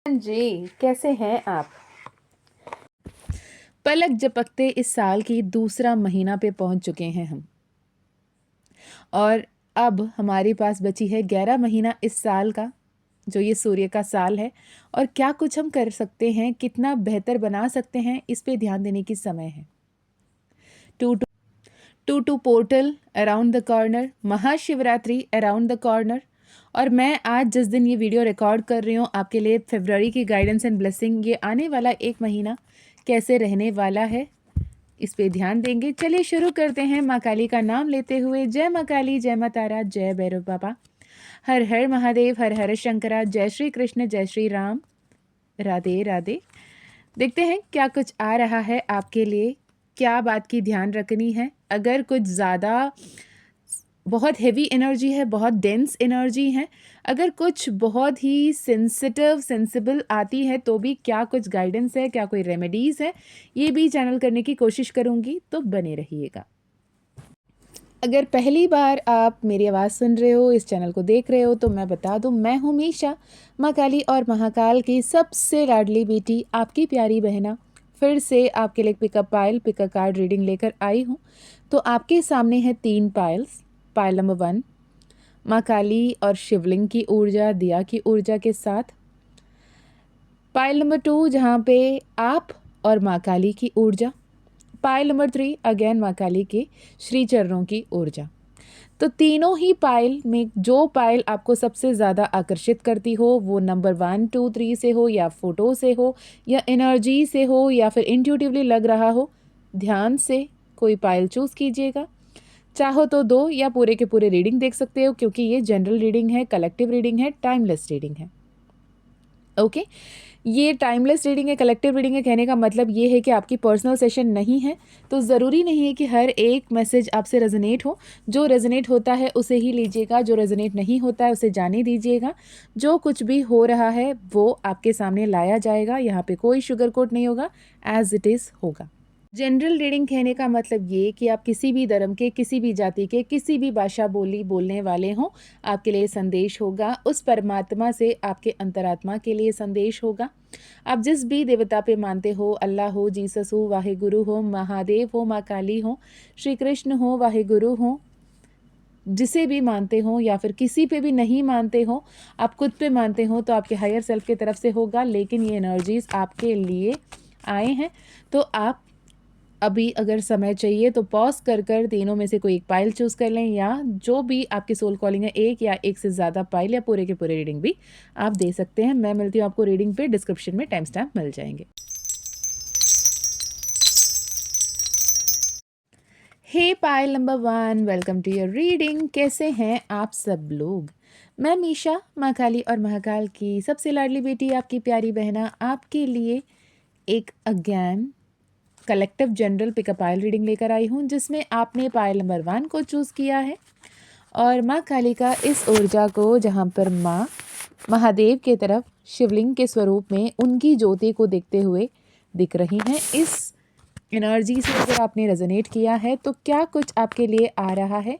जी, कैसे हैं आप? पलक झपकते इस साल की दूसरा महीना पे पहुंच चुके हैं हम और अब हमारे पास बची है 11 महीना इस साल का, जो ये सूर्य का साल है। और क्या कुछ हम कर सकते हैं, कितना बेहतर बना सकते हैं, इस पे ध्यान देने की समय है। Two portal around the corner, Mahashivratri around the corner. और मैं आज जिस दिन ये वीडियो रिकॉर्ड कर रही हूँ आपके लिए फरवरी की गाइडेंस एंड ब्लेसिंग, ये आने वाला एक महीना कैसे रहने वाला है इस पे ध्यान देंगे। चलिए शुरू करते हैं माँ काली का नाम लेते हुए। जय माँ काली, जय माँ तारा, जय भैरव बाबा, हर हर महादेव, हर हर शंकरा, जय श्री कृष्ण, जय श्री राम, राधे राधे। देखते हैं क्या कुछ आ रहा है आपके लिए, क्या बात की ध्यान रखनी है। अगर कुछ ज़्यादा बहुत हेवी एनर्जी है, बहुत डेंस एनर्जी है, अगर कुछ बहुत ही सेंसिबल आती है, तो भी क्या कुछ गाइडेंस है, क्या कोई रेमेडीज़ है, ये भी चैनल करने की कोशिश करूँगी, तो बने रहिएगा। अगर पहली बार आप मेरी आवाज़ सुन रहे हो, इस चैनल को देख रहे हो, तो मैं बता दूं, मैं हूं मीशा, माँ काली और महाकाल की सबसे लाडली बेटी, आपकी प्यारी बहना। फिर से आपके लिए पिकअप कार्ड रीडिंग लेकर आई हूँ। तो आपके सामने है 3 पायल्स। पायल नंबर 1 माँ काली और शिवलिंग की ऊर्जा, दिया की ऊर्जा के साथ। पायल नंबर 2 जहाँ पे आप और माँ काली की ऊर्जा। पायल नंबर 3 अगेन माँ काली के श्री चरणों की ऊर्जा। तो तीनों ही पायल में जो पायल आपको सबसे ज़्यादा आकर्षित करती हो, वो नंबर 1, 2, 3 से हो, या फोटो से हो, या एनर्जी से हो, या फिर इंट्यूटिवली लग रहा हो, ध्यान से कोई पायल चूज़ कीजिएगा। चाहो तो 2 या पूरे के पूरे रीडिंग देख सकते हो, क्योंकि ये जनरल रीडिंग है, कलेक्टिव रीडिंग है, टाइमलेस रीडिंग है। ओके, ये टाइमलेस रीडिंग है, कलेक्टिव रीडिंग है, कहने का मतलब ये है कि आपकी पर्सनल सेशन नहीं है, तो ज़रूरी नहीं है कि हर एक मैसेज आपसे रेजोनेट हो। जो रेजोनेट होता है उसे ही लीजिएगा, जो रेजोनेट नहीं होता है उसे जाने दीजिएगा। जो कुछ भी हो रहा है वो आपके सामने लाया जाएगा, यहाँ पे कोई शुगर कोट नहीं होगा, एज इट इज़ होगा। जनरल रीडिंग कहने का मतलब ये कि आप किसी भी धर्म के, किसी भी जाति के, किसी भी भाषा बोली बोलने वाले हों, आपके लिए संदेश होगा। उस परमात्मा से आपके अंतरात्मा के लिए संदेश होगा। आप जिस भी देवता पे मानते हो, अल्लाह हो, जीसस हो, वाहे गुरु हो, महादेव हो, माँ काली हो, श्री कृष्ण हो, वाहे गुरु हो, जिसे भी मानते हो, या फिर किसी पे भी नहीं मानते हो, आप खुद पे मानते हो, तो आपके हायर सेल्फ की तरफ से होगा। लेकिन ये एनर्जीज आपके लिए आए हैं, तो आप अभी अगर समय चाहिए तो पॉज कर कर तीनों में से कोई एक पाइल चूज़ कर लें, या जो भी आपकी सोल कॉलिंग है, एक या एक से ज़्यादा पाइल, या पूरे के पूरे रीडिंग भी आप दे सकते हैं। मैं मिलती हूँ आपको रीडिंग पे, डिस्क्रिप्शन में टाइम स्टैम्प मिल जाएंगे। Hey pile number 1, welcome to your reading. कैसे हैं आप सब लोग? मैं मीशा, माँ काली और महाकाल की सबसे लाडली बेटी, आपकी प्यारी बहना, आपके लिए एक अगेन कलेक्टिव जनरल पिकअप पायल रीडिंग लेकर आई हूँ, जिसमें आपने पायल नंबर 1 को चूज़ किया है। और माँ काली का इस ऊर्जा को, जहाँ पर माँ महादेव के तरफ शिवलिंग के स्वरूप में उनकी ज्योति को देखते हुए दिख रही हैं, इस एनर्जी से अगर आपने रेजोनेट किया है, तो क्या कुछ आपके लिए आ रहा है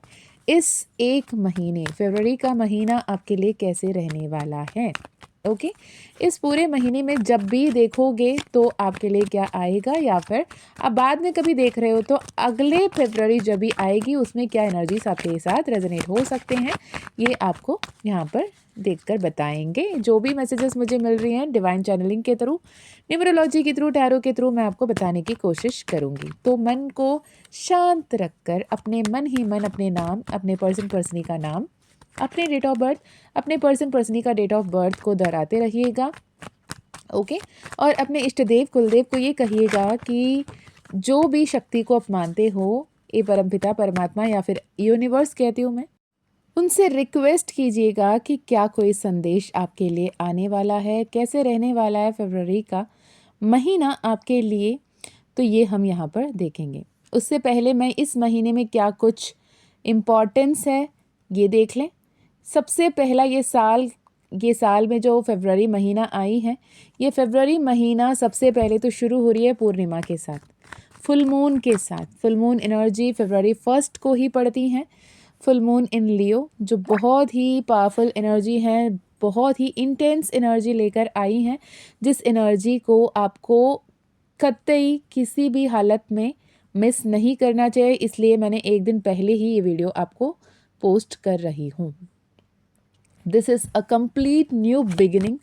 इस एक महीने, फरवरी का महीना आपके लिए कैसे रहने वाला है। ओके, इस पूरे महीने में जब भी देखोगे तो आपके लिए क्या आएगा, या फिर आप बाद में कभी देख रहे हो तो अगले फरवरी जब भी आएगी उसमें क्या एनर्जीज आपके साथ रेजोनेट हो सकते हैं, ये आपको यहाँ पर देखकर बताएंगे। जो भी मैसेजेस मुझे मिल रही हैं डिवाइन चैनलिंग के थ्रू, न्यूमरोलॉजी के थ्रू, टैरो के थ्रू, मैं आपको बताने की कोशिश करूँगी। तो मन को शांत रखकर अपने मन ही मन अपने नाम, अपने पर्सनी का नाम, अपने डेट ऑफ बर्थ, अपने पर्सनी का डेट ऑफ बर्थ को दोहराते रहिएगा। ओके, और अपने इष्ट देव कुलदेव को ये कहिएगा कि जो भी शक्ति को आप मानते हो, ये परमपिता परमात्मा या फिर यूनिवर्स कहती हूँ मैं, उनसे रिक्वेस्ट कीजिएगा कि क्या कोई संदेश आपके लिए आने वाला है, कैसे रहने वाला है फरवरी का महीना आपके लिए, तो ये हम यहाँ पर देखेंगे। उससे पहले मैं इस महीने में क्या कुछ इम्पॉर्टेंस है ये देख लें। सबसे पहला, ये साल में जो फरवरी महीना आई है, ये फरवरी महीना सबसे पहले तो शुरू हो रही है पूर्णिमा के साथ, फुल मून के साथ। फुल मून एनर्जी फरवरी 1 को ही पड़ती हैं। फुल मून इन लियो, जो बहुत ही पावरफुल एनर्जी है, बहुत ही इंटेंस एनर्जी लेकर आई हैं, जिस एनर्जी को आपको कतई किसी भी हालत में मिस नहीं करना चाहिए। इसलिए मैंने एक दिन पहले ही ये वीडियो आपको पोस्ट कर रही हूँ। This is a complete new beginning,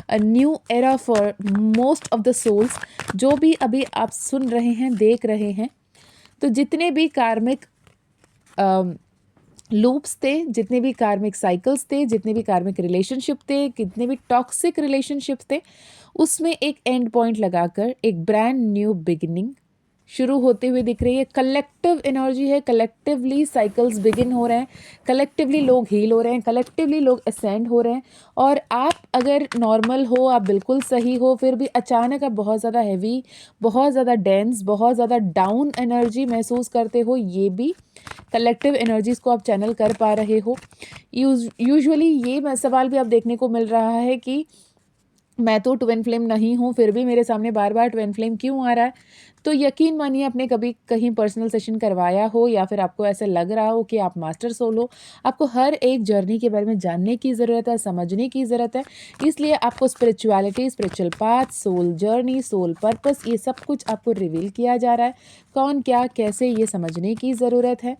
a new era for most of the souls. जो भी अभी आप सुन रहे हैं, देख रहे हैं, तो जितने भी कार्मिक लूप्स थे, जितने भी कार्मिक साइकिल्स थे, जितने भी कार्मिक रिलेशनशिप थे, कितने भी टॉक्सिक रिलेशनशिप्स थे, उसमें एक एंड पॉइंट लगाकर एक ब्रांड न्यू बिगिनिंग शुरू होते हुए दिख रही है। कलेक्टिव एनर्जी है, कलेक्टिवली साइकिल्स बिगिन हो रहे हैं, कलेक्टिवली लोग हील हो रहे हैं, कलेक्टिवली लोग असेंड हो रहे हैं। और आप अगर नॉर्मल हो, आप बिल्कुल सही हो, फिर भी अचानक आप बहुत ज़्यादा हैवी, बहुत ज़्यादा डेंस, बहुत ज़्यादा डाउन एनर्जी महसूस करते हो, ये भी कलेक्टिव एनर्जीज़ को आप चैनल कर पा रहे हो। यूजुअली ये सवाल भी आप देखने को मिल रहा है कि मैं तो ट्विन फ्लेम नहीं हूँ, फिर भी मेरे सामने बार बार ट्विन फ्लेम क्यों आ रहा है। तो यकीन मानिए, आपने कभी कहीं पर्सनल सेशन करवाया हो या फिर आपको ऐसा लग रहा हो कि आप मास्टर सोल हो, आपको हर एक जर्नी के बारे में जानने की ज़रूरत है, समझने की ज़रूरत है। इसलिए आपको spirituality, spiritual path, soul journey, soul purpose, ये सब कुछ आपको रिवील किया जा रहा है। कौन क्या कैसे, ये समझने की ज़रूरत है।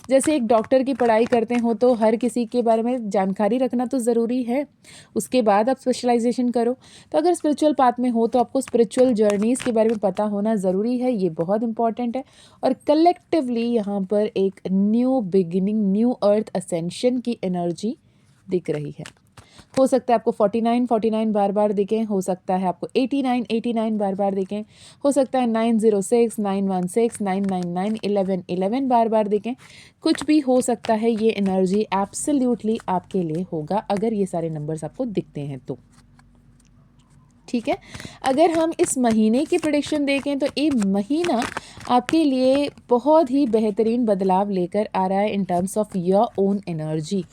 जैसे एक डॉक्टर की पढ़ाई करते हो तो हर किसी के बारे में जानकारी रखना तो ज़रूरी है, उसके बाद आप स्पेशलाइजेशन करो। तो अगर स्पिरिचुअल पाथ में हो तो आपको स्पिरिचुअल जर्नीज़ के बारे में पता होना ज़रूरी है, ये बहुत इंपॉर्टेंट है। और कलेक्टिवली यहाँ पर एक न्यू बिगिनिंग, न्यू अर्थ असेंशन की एनर्जी दिख रही है। हो सकता है आपको 49 बार बार दिखें, हो सकता है आपको 89 बार बार दिखें, हो सकता है 906, 916, 999, 1111 बार बार दिखें। कुछ भी हो सकता है, ये एनर्जी एब्सोल्युटली आपके लिए होगा अगर ये सारे नंबर्स आपको दिखते हैं तो। ठीक है, अगर हम इस महीने की प्रेडिक्शन देखें तो ये महीना आपके लिए बहुत ही बेहतरीन बदलाव लेकर आ रहा है in terms of your own energy.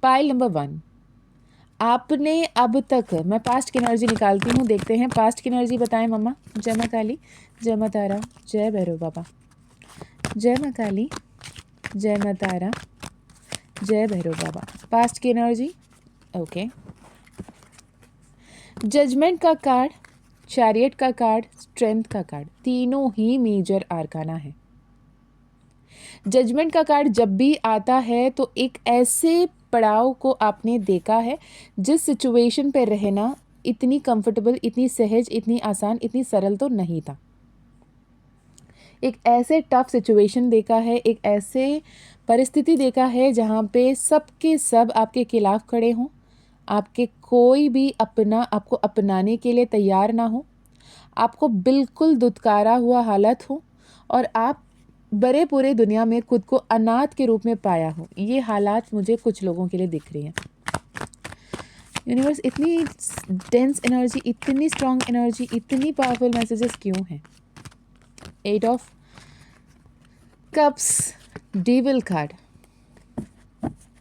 Pile number 1, आपने अब तक, मैं पास्ट की एनर्जी निकालती हूँ, देखते हैं पास्ट की एनर्जी। बताएं मम्मा। जय माँ काली, जय माँ तारा, जय भैरव बाबा। जय माँ काली, जय माँ तारा, जय भैरव बाबा। पास्ट की एनर्जी, ओके। जजमेंट का कार्ड, चैरियट का कार्ड, स्ट्रेंथ का कार्ड, तीनों ही मेजर आर्काना है। जजमेंट का कार्ड जब भी आता है तो एक ऐसे पड़ाव को आपने देखा है जिस सिचुएशन पे रहना इतनी कंफर्टेबल, इतनी सहज, इतनी आसान, इतनी सरल तो नहीं था। एक ऐसे टफ सिचुएशन देखा है, एक ऐसे परिस्थिति देखा है जहाँ पे सबके सब आपके खिलाफ खड़े हों, आपके कोई भी आपको अपनाने के लिए तैयार ना हो, आपको बिल्कुल दुत्कारा हुआ हालत हो और आप बड़े पूरे दुनिया में खुद को अनाथ के रूप में पाया हो। ये हालात मुझे कुछ लोगों के लिए दिख रही हैं। यूनिवर्स, इतनी डेंस एनर्जी, इतनी स्ट्रॉन्ग एनर्जी, इतनी पावरफुल मैसेजेस क्यों हैं? 8 of cups, devil card,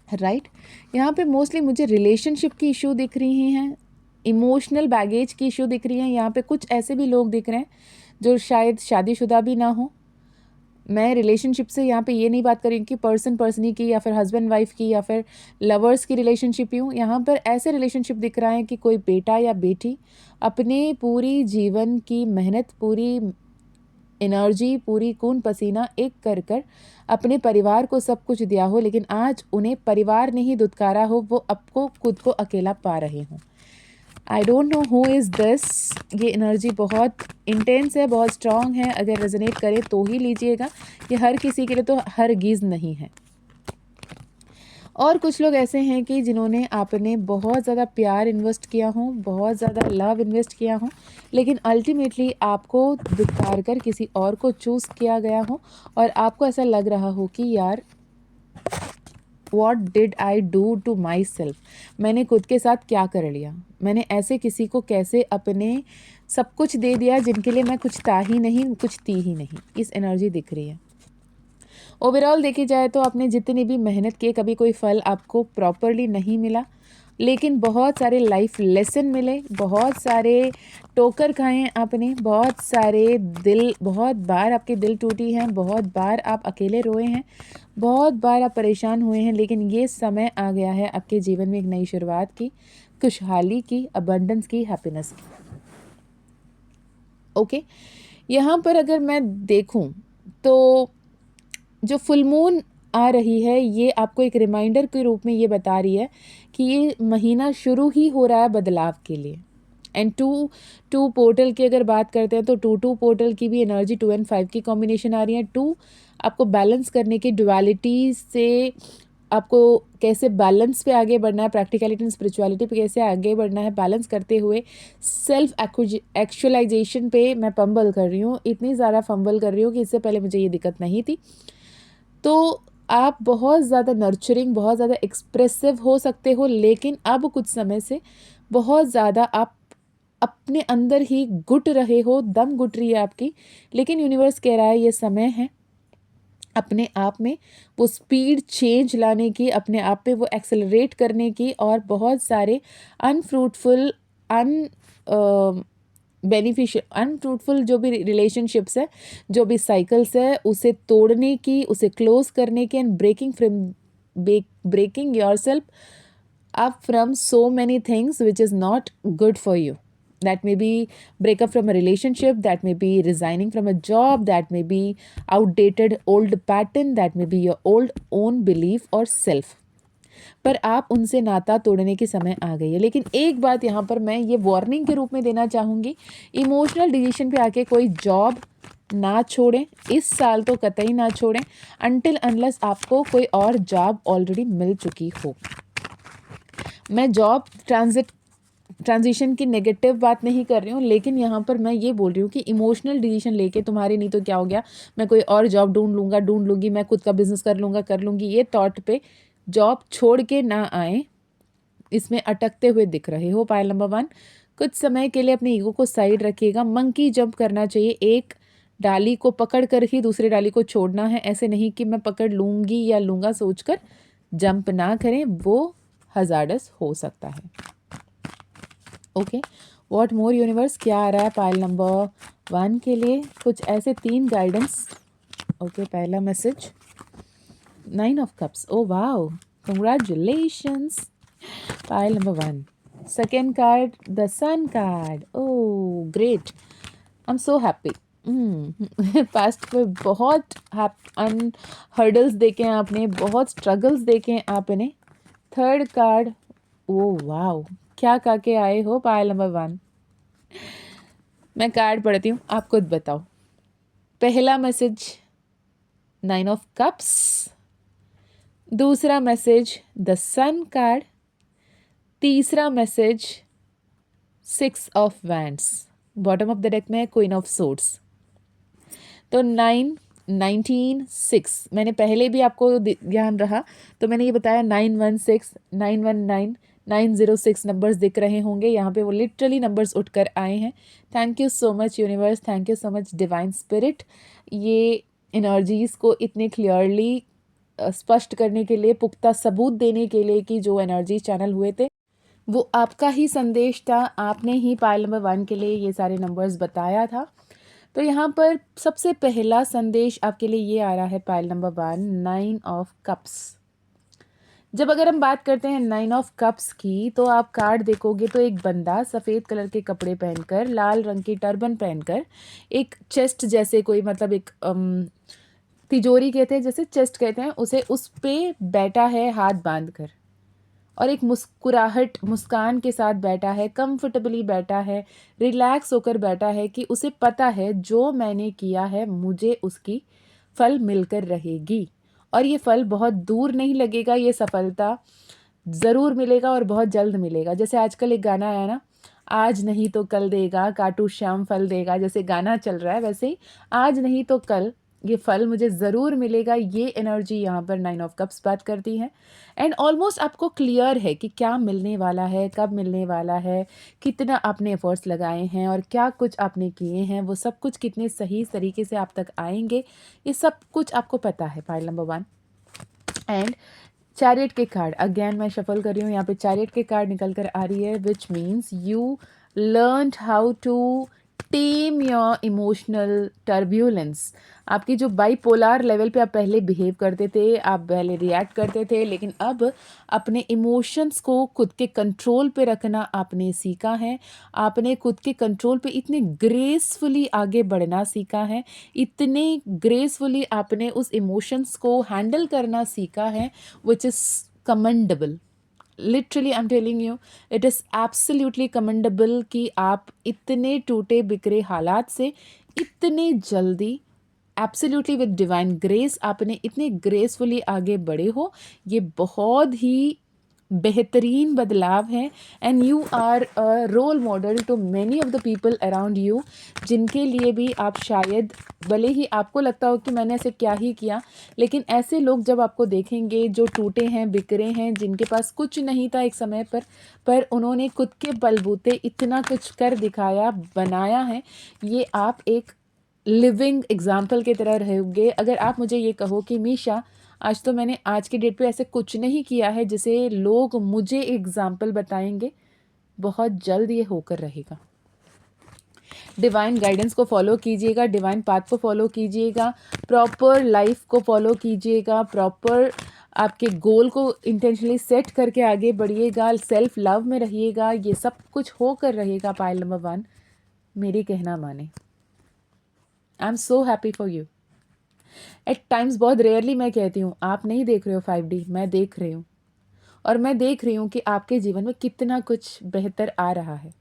right. यहाँ पे मोस्टली मुझे रिलेशनशिप की इशू दिख रही हैं, इमोशनल बैगेज की इशू दिख रही हैं। यहाँ पे कुछ ऐसे भी लोग दिख रहे हैं जो शायद शादीशुदा भी ना हो। मैं रिलेशनशिप से यहाँ पे ये नहीं बात करी कि पर्सनी की या फिर हस्बैंड वाइफ की या फिर लवर्स की रिलेशनशिप ही हूँ। यहाँ पर ऐसे रिलेशनशिप दिख रहा है कि कोई बेटा या बेटी अपने पूरी जीवन की मेहनत, पूरी एनर्जी, पूरी खून पसीना एक कर कर अपने परिवार को सब कुछ दिया हो, लेकिन आज उन्हें परिवार ने ही दुत्कारा हो, वो आपको खुद को अकेला पा रहे हों। I don't know who is this. ये एनर्जी बहुत इंटेंस है, बहुत स्ट्रॉन्ग है। अगर रेजोनेट करे तो ही लीजिएगा, ये हर किसी के लिए तो हरगिज़ नहीं है। और कुछ लोग ऐसे हैं कि जिन्होंने आपने बहुत ज़्यादा प्यार इन्वेस्ट किया हो, बहुत ज़्यादा लव इन्वेस्ट किया हो, लेकिन अल्टीमेटली आपको दुत्कार कर किसी और को चूज़ किया गया हो और आपको ऐसा लग रहा हो कि यार, what did I do to myself, मैंने खुद के साथ क्या कर लिया, मैंने ऐसे किसी को कैसे अपने सब कुछ दे दिया जिनके लिए मैं कुछ था ही नहीं, कुछ थी ही नहीं। इस एनर्जी दिख रही है। ओवरऑल देखी जाए तो आपने जितनी भी मेहनत की, कभी कोई फल आपको प्रॉपरली नहीं मिला, लेकिन बहुत सारे लाइफ लेसन मिले, बहुत सारे टोकर खाए आपने, बहुत बार आपके दिल टूटी हैं, बहुत बार आप अकेले रोए हैं, बहुत बार आप परेशान हुए हैं, लेकिन ये समय आ गया है आपके जीवन में एक नई शुरुआत की, खुशहाली की, अबंडेंस की, हैप्पीनेस की। ओके, यहाँ पर अगर मैं देखूँ तो जो फुल मून आ रही है ये आपको एक रिमाइंडर के रूप में ये बता रही है कि ये महीना शुरू ही हो रहा है बदलाव के लिए। एंड टू पोर्टल की अगर बात करते हैं तो टू पोर्टल की भी एनर्जी 2 और 5 की कॉम्बिनेशन आ रही है। 2 आपको बैलेंस करने की, डुअलिटी से आपको कैसे बैलेंस पे आगे बढ़ना है, प्रैक्टिकलिटी एंड स्पिरिचुअलिटी पे कैसे आगे बढ़ना है, बैलेंस करते हुए सेल्फ एक्चुअलाइजेशन पे मैं फंबल कर रही हूँ, इतनी ज़्यादा फंबल कर रही हूँ कि इससे पहले मुझे ये दिक्कत नहीं थी। तो आप बहुत ज़्यादा नर्चरिंग, बहुत ज़्यादा एक्सप्रेसिव हो सकते हो, लेकिन अब कुछ समय से बहुत ज़्यादा आप अपने अंदर ही घुट रहे हो, दम घुट रही है आपकी। लेकिन यूनिवर्स कह रहा है ये समय है अपने आप में वो स्पीड चेंज लाने की, अपने आप पे वो एक्सेलरेट करने की, और बहुत सारे अनफ्रूटफुल अनफ्रूटफुल जो भी रिलेशनशिप्स है, जो भी साइकिल्स है, उसे तोड़ने की, उसे क्लोज करने की, and breaking yourself up from so many things which is not good for you. That may be breakup from a relationship, that may be resigning from a job, that may be outdated old pattern, that may be your old own belief or self. पर आप उनसे नाता तोड़ने की समय आ गई है। लेकिन एक बात यहाँ पर मैं ये वार्निंग के रूप में देना चाहूँगी, इमोशनल डिसीजन पे आके कोई जॉब ना छोड़ें, इस साल तो कतई ना छोड़ें अनटिल अनलेस आपको कोई और जॉब ऑलरेडी मिल चुकी हो। मैं जॉब ट्रांजिशन की नेगेटिव बात नहीं कर रही हूँ, लेकिन यहाँ पर मैं ये बोल रही हूँ कि इमोशनल डिसीजन लेके तुम्हारे नहीं तो क्या हो गया, मैं कोई और जॉब ढूंढ लूँगी, मैं खुद का बिजनेस कर लूँगी, ये थॉट पे जॉब छोड़ के ना आए, इसमें अटकते हुए दिख रहे हो। पायल नंबर 1, कुछ समय के लिए अपने ईगो को साइड रखिएगा। मंकी जंप करना चाहिए, एक डाली को पकड़ कर ही दूसरे डाली को छोड़ना है, ऐसे नहीं कि मैं पकड़ लूँगी या लूँगा सोचकर जंप ना करें, वो हजार्डस हो सकता है। ओके, व्हाट मोर यूनिवर्स, क्या आ रहा है पाइल नंबर 1 के लिए? कुछ ऐसे 3 गाइडेंस। ओके, पहला message 9 of cups, oh wow, congratulations pile number 1। Second card the sun card, oh great, I am so happy. Past में बहुत हर्डल्स देखे हैं आपने, बहुत स्ट्रगल्स देखे हैं आपने। थर्ड कार्ड, ओ वाओ, क्या करके आए हो पायल नंबर 1? मैं कार्ड पढ़ती हूँ, आप खुद बताओ। पहला मैसेज 9 ऑफ कप्स, दूसरा मैसेज द सन कार्ड, तीसरा message 6 of wands, bottom of the deck में क्वीन ऑफ सोर्ड्स। तो 9, 19, 6 मैंने पहले भी आपको ध्यान रहा तो मैंने ये बताया 916, 919, 906 नंबर्स दिख रहे होंगे यहाँ पे, वो लिटरली नंबर्स उठकर आए हैं। Thank you so much universe, thank you so much divine spirit, ये एनर्जीज़ को इतने क्लियरली स्पष्ट करने के लिए, पुख्ता सबूत देने के लिए कि जो एनर्जी चैनल हुए थे वो आपका ही संदेश था, आपने ही पाइल नंबर 1 के लिए ये सारे नंबर्स बताया था। तो यहाँ पर सबसे पहला संदेश आपके लिए ये आ रहा है पाइल नंबर 1, 9 ऑफ कप्स। जब अगर हम बात करते हैं 9 ऑफ कप्स की, तो आप कार्ड देखोगे तो एक बंदा सफ़ेद कलर के कपड़े पहनकर, लाल रंग की टर्बन पहनकर, एक चेस्ट जैसे कोई, मतलब एक तिजोरी कहते हैं जैसे, चेस्ट कहते हैं उसे, उस पे बैठा है हाथ बांध कर, और एक मुस्कान के साथ बैठा है, कंफर्टेबली बैठा है, रिलैक्स होकर बैठा है कि उसे पता है जो मैंने किया है मुझे उसकी फल मिलकर रहेगी, और ये फल बहुत दूर नहीं लगेगा, ये सफलता ज़रूर मिलेगा और बहुत जल्द मिलेगा। जैसे आजकल एक गाना आया ना, आज नहीं तो कल देगा काटू श्याम फल देगा, जैसे गाना चल रहा है वैसे ही आज नहीं तो कल ये फल मुझे ज़रूर मिलेगा, ये एनर्जी यहाँ पर 9 ऑफ कप्स बात करती है। एंड ऑलमोस्ट आपको क्लियर है कि क्या मिलने वाला है, कब मिलने वाला है, कितना आपने एफर्ट्स लगाए हैं और क्या कुछ आपने किए हैं, वो सब कुछ कितने सही तरीके से आप तक आएंगे, ये सब कुछ आपको पता है पाइल नंबर 1। एंड चैरियट के कार्ड अगेन मैं शफल कर रही हूँ, यहाँ पे चैरियट के कार्ड निकल कर आ रही है, which means you learned how to tame your emotional turbulence. आपकी जो बाईपोलर लेवल पे आप पहले बिहेव करते थे, आप पहले रिएक्ट करते थे, लेकिन अब अपने इमोशंस को खुद के कंट्रोल पे रखना आपने सीखा है। आपने खुद के कंट्रोल पे इतने ग्रेसफुली आगे बढ़ना सीखा है, इतने ग्रेसफुली आपने उस इमोशंस को हैंडल करना सीखा है, which is commendable. Literally I am telling you, it is absolutely commendable कि आप इतने टूटे बिखरे हालात से इतने जल्दी एब्सोल्युटली विद डिवाइन ग्रेस आपने इतने ग्रेसफुली आगे बढ़े हो। ये बहुत ही बेहतरीन बदलाव है, and you are a role model to many of the people around you, जिनके लिए भी आप शायद, भले ही आपको लगता हो कि मैंने ऐसे क्या ही किया, लेकिन ऐसे लोग जब आपको देखेंगे जो टूटे हैं बिखरे हैं, जिनके पास कुछ नहीं था एक समय पर उन्होंने खुद के बलबूते इतना कुछ कर दिखाया, बनाया है, ये आप एक लिविंग एग्जाम्पल की तरह रहोगे। अगर आप मुझे ये कहो कि मीशा आज तो मैंने आज की डेट पे ऐसे कुछ नहीं किया है जिसे लोग मुझे एग्जाम्पल बताएंगे, बहुत जल्द ये होकर रहेगा। डिवाइन गाइडेंस को फॉलो कीजिएगा, डिवाइन पाथ को फॉलो कीजिएगा, प्रॉपर लाइफ को फॉलो कीजिएगा, प्रॉपर आपके गोल को इंटेंशनली सेट करके आगे बढ़िएगा, सेल्फ लव में रहिएगा, ये सब कुछ होकर रहेगा। पायल नंबर 1 मेरी कहना माने। I am so happy for you. At times बहुत रेयरली मैं कहती हूँ आप नहीं देख रहे हो 5D, मैं देख रही हूँ, और मैं देख रही हूँ कि आपके जीवन में कितना कुछ बेहतर आ रहा है।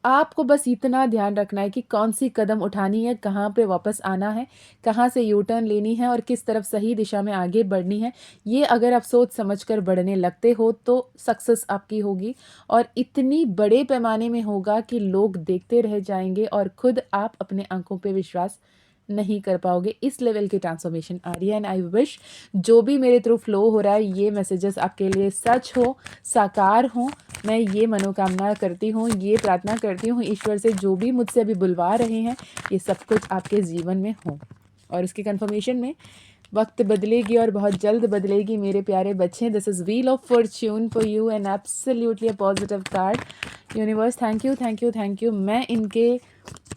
आपको बस इतना ध्यान रखना है कि कौन सी कदम उठानी है, कहाँ पे वापस आना है, कहाँ से यू टर्न लेनी है और किस तरफ सही दिशा में आगे बढ़नी है। ये अगर आप सोच समझकर बढ़ने लगते हो तो सक्सेस आपकी होगी, और इतनी बड़े पैमाने में होगा कि लोग देखते रह जाएंगे और खुद आप अपने आंखों पे विश्वास नहीं कर पाओगे। इस लेवल की ट्रांसफॉर्मेशन आ रही है, एंड आई विश जो भी मेरे थ्रू फ्लो हो रहा है ये मैसेजेस आपके लिए सच हो, साकार हो। मैं ये मनोकामना करती हूँ, ये प्रार्थना करती हूँ ईश्वर से, जो भी मुझसे अभी बुलवा रहे हैं ये सब कुछ आपके जीवन में हो, और इसकी कंफर्मेशन में वक्त बदलेगी और बहुत जल्द बदलेगी मेरे प्यारे बच्चे। This is wheel of Fortune for you and absolutely a positive card. Universe thank you thank you thank you. मैं इनके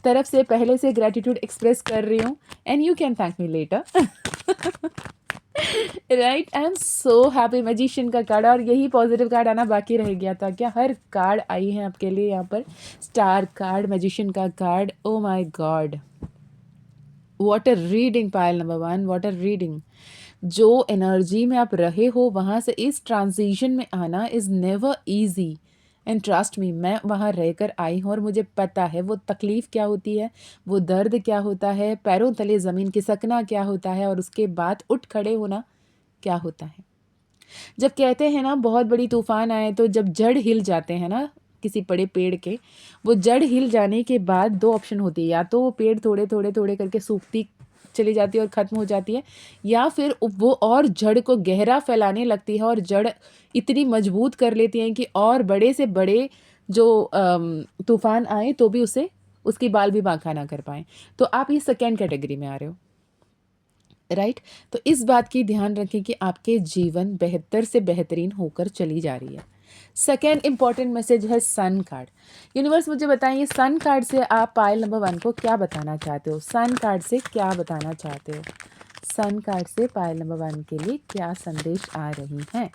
तरफ से पहले से ग्रैटिट्यूड एक्सप्रेस कर रही हूँ, and you can thank me later. Right, I am so happy. Magician का कार्ड, और यही पॉजिटिव कार्ड आना बाकी रह गया था क्या? हर कार्ड आई है आपके लिए यहाँ पर। स्टार कार्ड, मैजिशियन का card, oh my God, what a reading pile number 1, what a reading. जो एनर्जी में आप रहे हो वहाँ से इस ट्रांजिशन में आना is never easy, and trust me, मैं वहाँ रहकर आई हूँ और मुझे पता है वो तकलीफ़ क्या होती है, वो दर्द क्या होता है, पैरों तले ज़मीन खिसकना क्या होता है, और उसके बाद उठ खड़े होना क्या होता है। जब कहते हैं ना बहुत बड़ी तूफान आए तो जब जड़ हिल जाते हैं ना किसी बड़े पेड़ के, वो जड़ हिल जाने के बाद दो ऑप्शन होती है, या तो वो पेड़ थोड़े थोड़े थोड़े करके सूखती चली जाती है और ख़त्म हो जाती है, या फिर वो और जड़ को गहरा फैलाने लगती है और जड़ इतनी मजबूत कर लेती हैं कि और बड़े से बड़े जो तूफान आए तो भी उसे उसकी बाल भी बांका ना कर पाएँ। तो आप ये सेकेंड कैटेगरी में आ रहे हो, राइट। तो इस बात की ध्यान रखें कि आपके जीवन बेहतर से बेहतरीन होकर चली जा रही है। सेकेंड इंपॉर्टेंट मैसेज है सन कार्ड। यूनिवर्स मुझे बताइए सन कार्ड से आप पायल नंबर 1 को क्या बताना चाहते हो? सन कार्ड से क्या बताना चाहते हो? सन कार्ड से पायल नंबर 1 के लिए क्या संदेश आ रही हैं?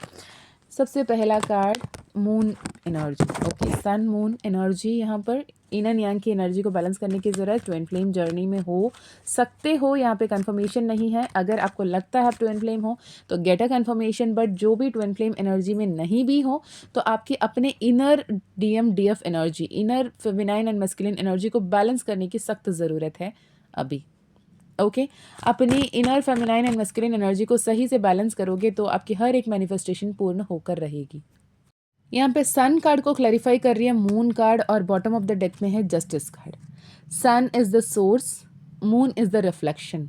सबसे पहला card moon energy. Okay, sun moon energy, यहाँ पर इनर यांग की एनर्जी को बैलेंस करने की ज़रूरत। ट्विन फ्लेम जर्नी में हो सकते हो, यहाँ पे कंफर्मेशन नहीं है। अगर आपको लगता है आप ट्विन फ्लेम हो तो गेट अ कंफर्मेशन, बट जो भी ट्विन फ्लेम एनर्जी में नहीं भी हो तो आपकी अपने inner DMDF energy, inner feminine and masculine energy को बैलेंस करने की सख्त ज़रूरत है अभी। ओके, अपनी inner feminine and masculine energy को सही से बैलेंस करोगे तो आपकी हर एक मैनिफेस्टेशन पूर्ण होकर रहेगी। यहाँ पे सन कार्ड को क्लैरिफाई कर रही है मून कार्ड, और बॉटम ऑफ द डेक में है justice card. Sun is the source, moon is the reflection.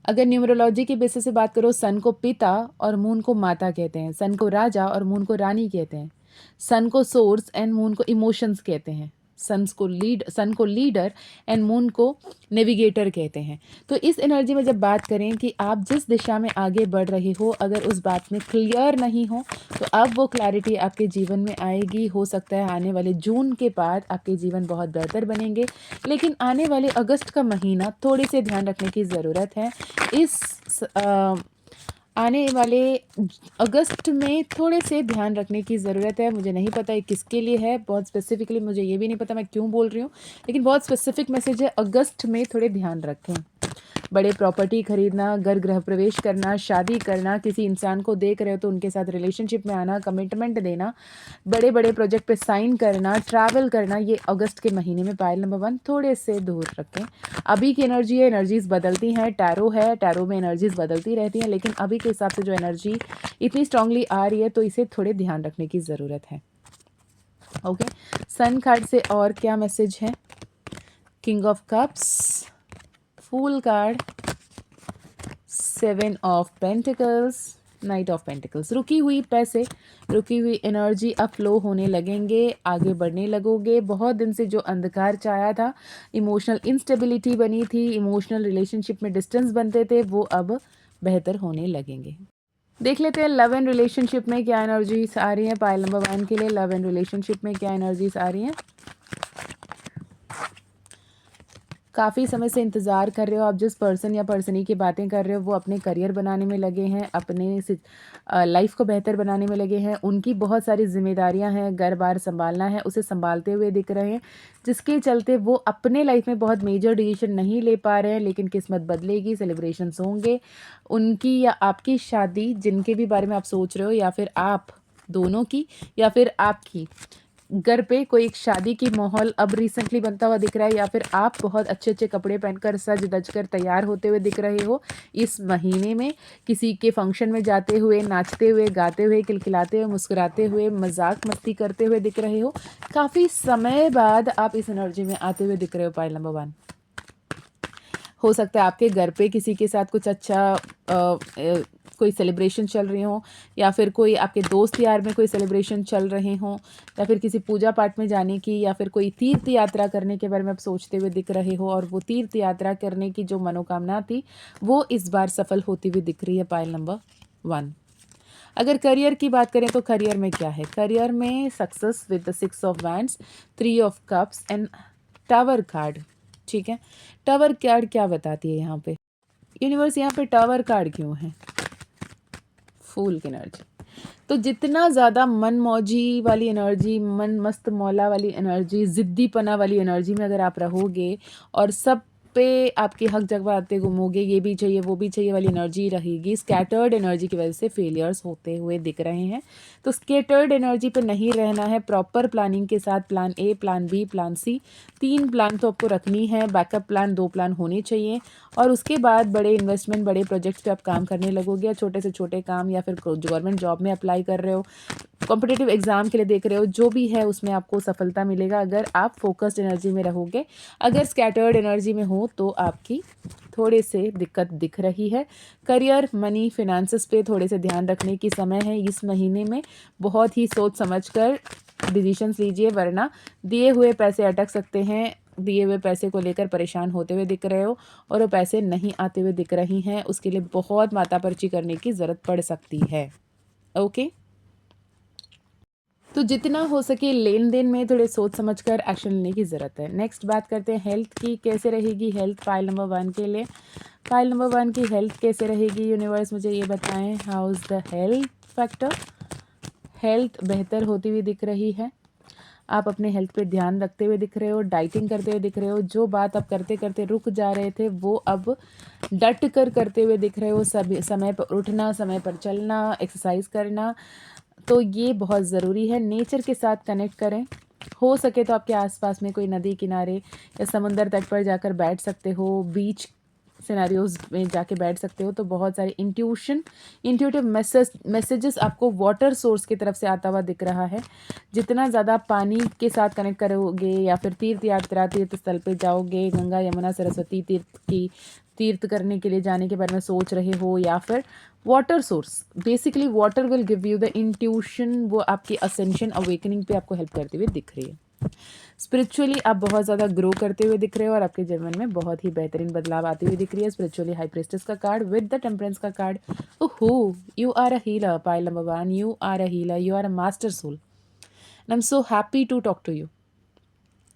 अगर न्यूमरोलॉजी के बेसिस से बात करो, सन को पिता और मून को माता कहते हैं, सन को राजा और मून को रानी कहते हैं, सन को सोर्स एंड मून को इमोशंस कहते हैं, सन को लीडर एंड मून को नेविगेटर कहते हैं। तो इस एनर्जी में जब बात करें कि आप जिस दिशा में आगे बढ़ रहे हो, अगर उस बात में क्लियर नहीं हो तो अब वो क्लैरिटी आपके जीवन में आएगी। हो सकता है आने वाले जून के बाद आपके जीवन बहुत बेहतर बनेंगे, लेकिन आने वाले अगस्त का महीना थोड़े से ध्यान रखने की ज़रूरत है। आने वाले अगस्त में थोड़े से ध्यान रखने की ज़रूरत है। मुझे नहीं पता ये किसके लिए है, बहुत स्पेसिफिकली मुझे ये भी नहीं पता मैं क्यों बोल रही हूँ, लेकिन बहुत स्पेसिफिक मैसेज है, अगस्त में थोड़े ध्यान रखें। बड़े प्रॉपर्टी खरीदना, घर गृह प्रवेश करना, शादी करना, किसी इंसान को देख रहे हो तो उनके साथ रिलेशनशिप में आना, कमिटमेंट देना, बड़े बड़े प्रोजेक्ट पे साइन करना, ट्रैवल करना, ये अगस्त के महीने में पायल नंबर 1 थोड़े से दूर रखें। अभी की एनर्जी है, एनर्जीज बदलती हैं, टैरो है, टैरो में एनर्जीज बदलती रहती हैं, लेकिन अभी के हिसाब से जो एनर्जी इतनी स्ट्रांगली आ रही है तो इसे थोड़े ध्यान रखने की ज़रूरत है। ओके, सन कार्ड से और क्या मैसेज है? King of cups, fool card, 7 of pentacles, knight of pentacles. रुकी हुई पैसे, रुकी हुई एनर्जी अब फ्लो होने लगेंगे, आगे बढ़ने लगोगे। बहुत दिन से जो अंधकार छाया था, इमोशनल इंस्टेबिलिटी बनी थी, इमोशनल रिलेशनशिप में डिस्टेंस बनते थे, वो अब बेहतर होने लगेंगे। देख लेते हैं लव एंड रिलेशनशिप में क्या एनर्जीज आ रही हैं पायल नंबर 1 के लिए। लव एंड रिलेशनशिप में क्या एनर्जीज आ रही हैं? काफ़ी समय से इंतज़ार कर रहे हो आप, जिस पर्सन या पर्सनी की बातें कर रहे हो वो अपने करियर बनाने में लगे हैं, अपने लाइफ को बेहतर बनाने में लगे हैं। उनकी बहुत सारी जिम्मेदारियां हैं, घर बार संभालना है, उसे संभालते हुए दिख रहे हैं, जिसके चलते वो अपने लाइफ में बहुत मेजर डिसीजन नहीं ले पा रहे हैं। लेकिन किस्मत बदलेगी, सेलिब्रेशंस होंगे, उनकी या आपकी शादी, जिनके भी बारे में आप सोच रहे हो, या फिर आप दोनों की, या फिर आपकी घर पे कोई एक शादी की माहौल अब रिसेंटली बनता हुआ दिख रहा है, या फिर आप बहुत अच्छे अच्छे कपड़े पहनकर सज धज कर तैयार होते हुए दिख रहे हो इस महीने में, किसी के फंक्शन में जाते हुए, नाचते हुए, गाते हुए, खिलखिलाते हुए, मुस्कुराते हुए, मजाक मस्ती करते हुए दिख रहे हो। काफ़ी समय बाद आप इस एनर्जी में आते हुए दिख रहे हो पायल नंबर 1। हो सकता है आपके घर पे किसी के साथ कुछ अच्छा कोई सेलिब्रेशन चल रही हो, या फिर कोई आपके दोस्त यार में कोई सेलिब्रेशन चल रहे हों, या फिर किसी पूजा पाठ में जाने की, या फिर कोई तीर्थ यात्रा करने के बारे में आप सोचते हुए दिख रहे हो, और वो तीर्थ यात्रा करने की जो मनोकामना थी वो इस बार सफल होती हुई दिख रही है पायल नंबर 1। अगर करियर की बात करें तो करियर में क्या है? करियर में success with the 6 of wands, 3 of cups and tower card. ठीक है, टावर कार्ड क्या बताती है यहाँ पे यूनिवर्स? यहाँ पे टावर कार्ड क्यों है? फूल की एनर्जी। तो जितना ज़्यादा मन मौजी वाली एनर्जी, मन मस्त मौला वाली एनर्जी, ज़िद्दीपना वाली एनर्जी में अगर आप रहोगे और सब पे आपके हक जगवाते घूमोगे, ये भी चाहिए वो भी चाहिए वाली एनर्जी रहेगी, स्कैटर्ड एनर्जी की वजह से फेलियर्स होते हुए दिख रहे हैं। तो स्कैटर्ड एनर्जी पे नहीं रहना है, प्रॉपर प्लानिंग के साथ plan A, plan B, plan C, 3 plan तो आपको रखनी है, बैकअप प्लान 2 प्लान होने चाहिए। और उसके बाद बड़े इन्वेस्टमेंट, बड़े प्रोजेक्ट्स पे आप काम करने लगोगे, या छोटे से छोटे काम, या फिर गवर्नमेंट जॉब में अप्लाई कर रहे हो, कॉम्पिटिटिव एग्जाम के लिए देख रहे हो, जो भी है उसमें आपको सफलता मिलेगा अगर आप फोकस्ड एनर्जी में रहोगे। अगर स्कैटर्ड एनर्जी में हो तो आपकी थोड़े से दिक्कत दिख रही है। करियर, मनी, फिनेंसेस पे थोड़े से ध्यान रखने की समय है इस महीने में। बहुत ही सोच समझकर डिसीजंस लीजिए, वरना दिए हुए पैसे अटक सकते हैं। दिए हुए पैसे को लेकर परेशान होते हुए दिख रहे हो और वो पैसे नहीं आते हुए दिख रही हैं, उसके लिए बहुत मातापर्ची करने की ज़रूरत पड़ सकती है। ओके, तो जितना हो सके लेन देन में थोड़े सोच समझकर एक्शन लेने की ज़रूरत है। नेक्स्ट बात करते हैं हेल्थ की। कैसे रहेगी हेल्थ फाइल नंबर 1 के लिए? फाइल नंबर 1 की हेल्थ कैसे रहेगी यूनिवर्स, मुझे ये बताएं। How is the health factor? Health बेहतर होती हुई दिख रही है। आप अपने हेल्थ पे ध्यान रखते हुए दिख रहे हो, डाइटिंग करते हुए दिख रहे हो। जो बात आप करते करते रुक जा रहे थे वो अब डट कर करते हुए दिख रहे हो। सभी समय पर उठना, समय पर चलना, एक्सरसाइज करना, तो ये बहुत ज़रूरी है। नेचर के साथ कनेक्ट करें। हो सके तो आपके आसपास में कोई नदी किनारे या समुंदर तट पर जाकर बैठ सकते हो, बीच सिनेरियोज में जाके बैठ सकते हो। तो बहुत सारे इंट्यूटिव मैसेजेस आपको वाटर सोर्स की तरफ से आता हुआ दिख रहा है। जितना ज़्यादा पानी के साथ कनेक्ट करोगे, या फिर तीर्थ यात्रा, तीर्थ स्थल पे जाओगे, गंगा यमुना सरस्वती तीर्थ करने के लिए जाने के बारे में सोच रहे हो, या फिर water source, basically water will give you the intuition, वो आपकी असेंशन, अवेकनिंग पे आपको हेल्प करते हुए दिख रही है। स्पिरिचुअली आप बहुत ज़्यादा ग्रो करते हुए दिख रहे हो और आपके जीवन में बहुत ही बेहतरीन बदलाव आती हुई दिख रही है। स्पिरिचुअली हाई प्रीस्टेस का कार्ड विद द टेम्परेंस का कार्ड। ओहो, you are a healer pile number 1, you are a healer, you are a master soul and I am so happy to talk to you.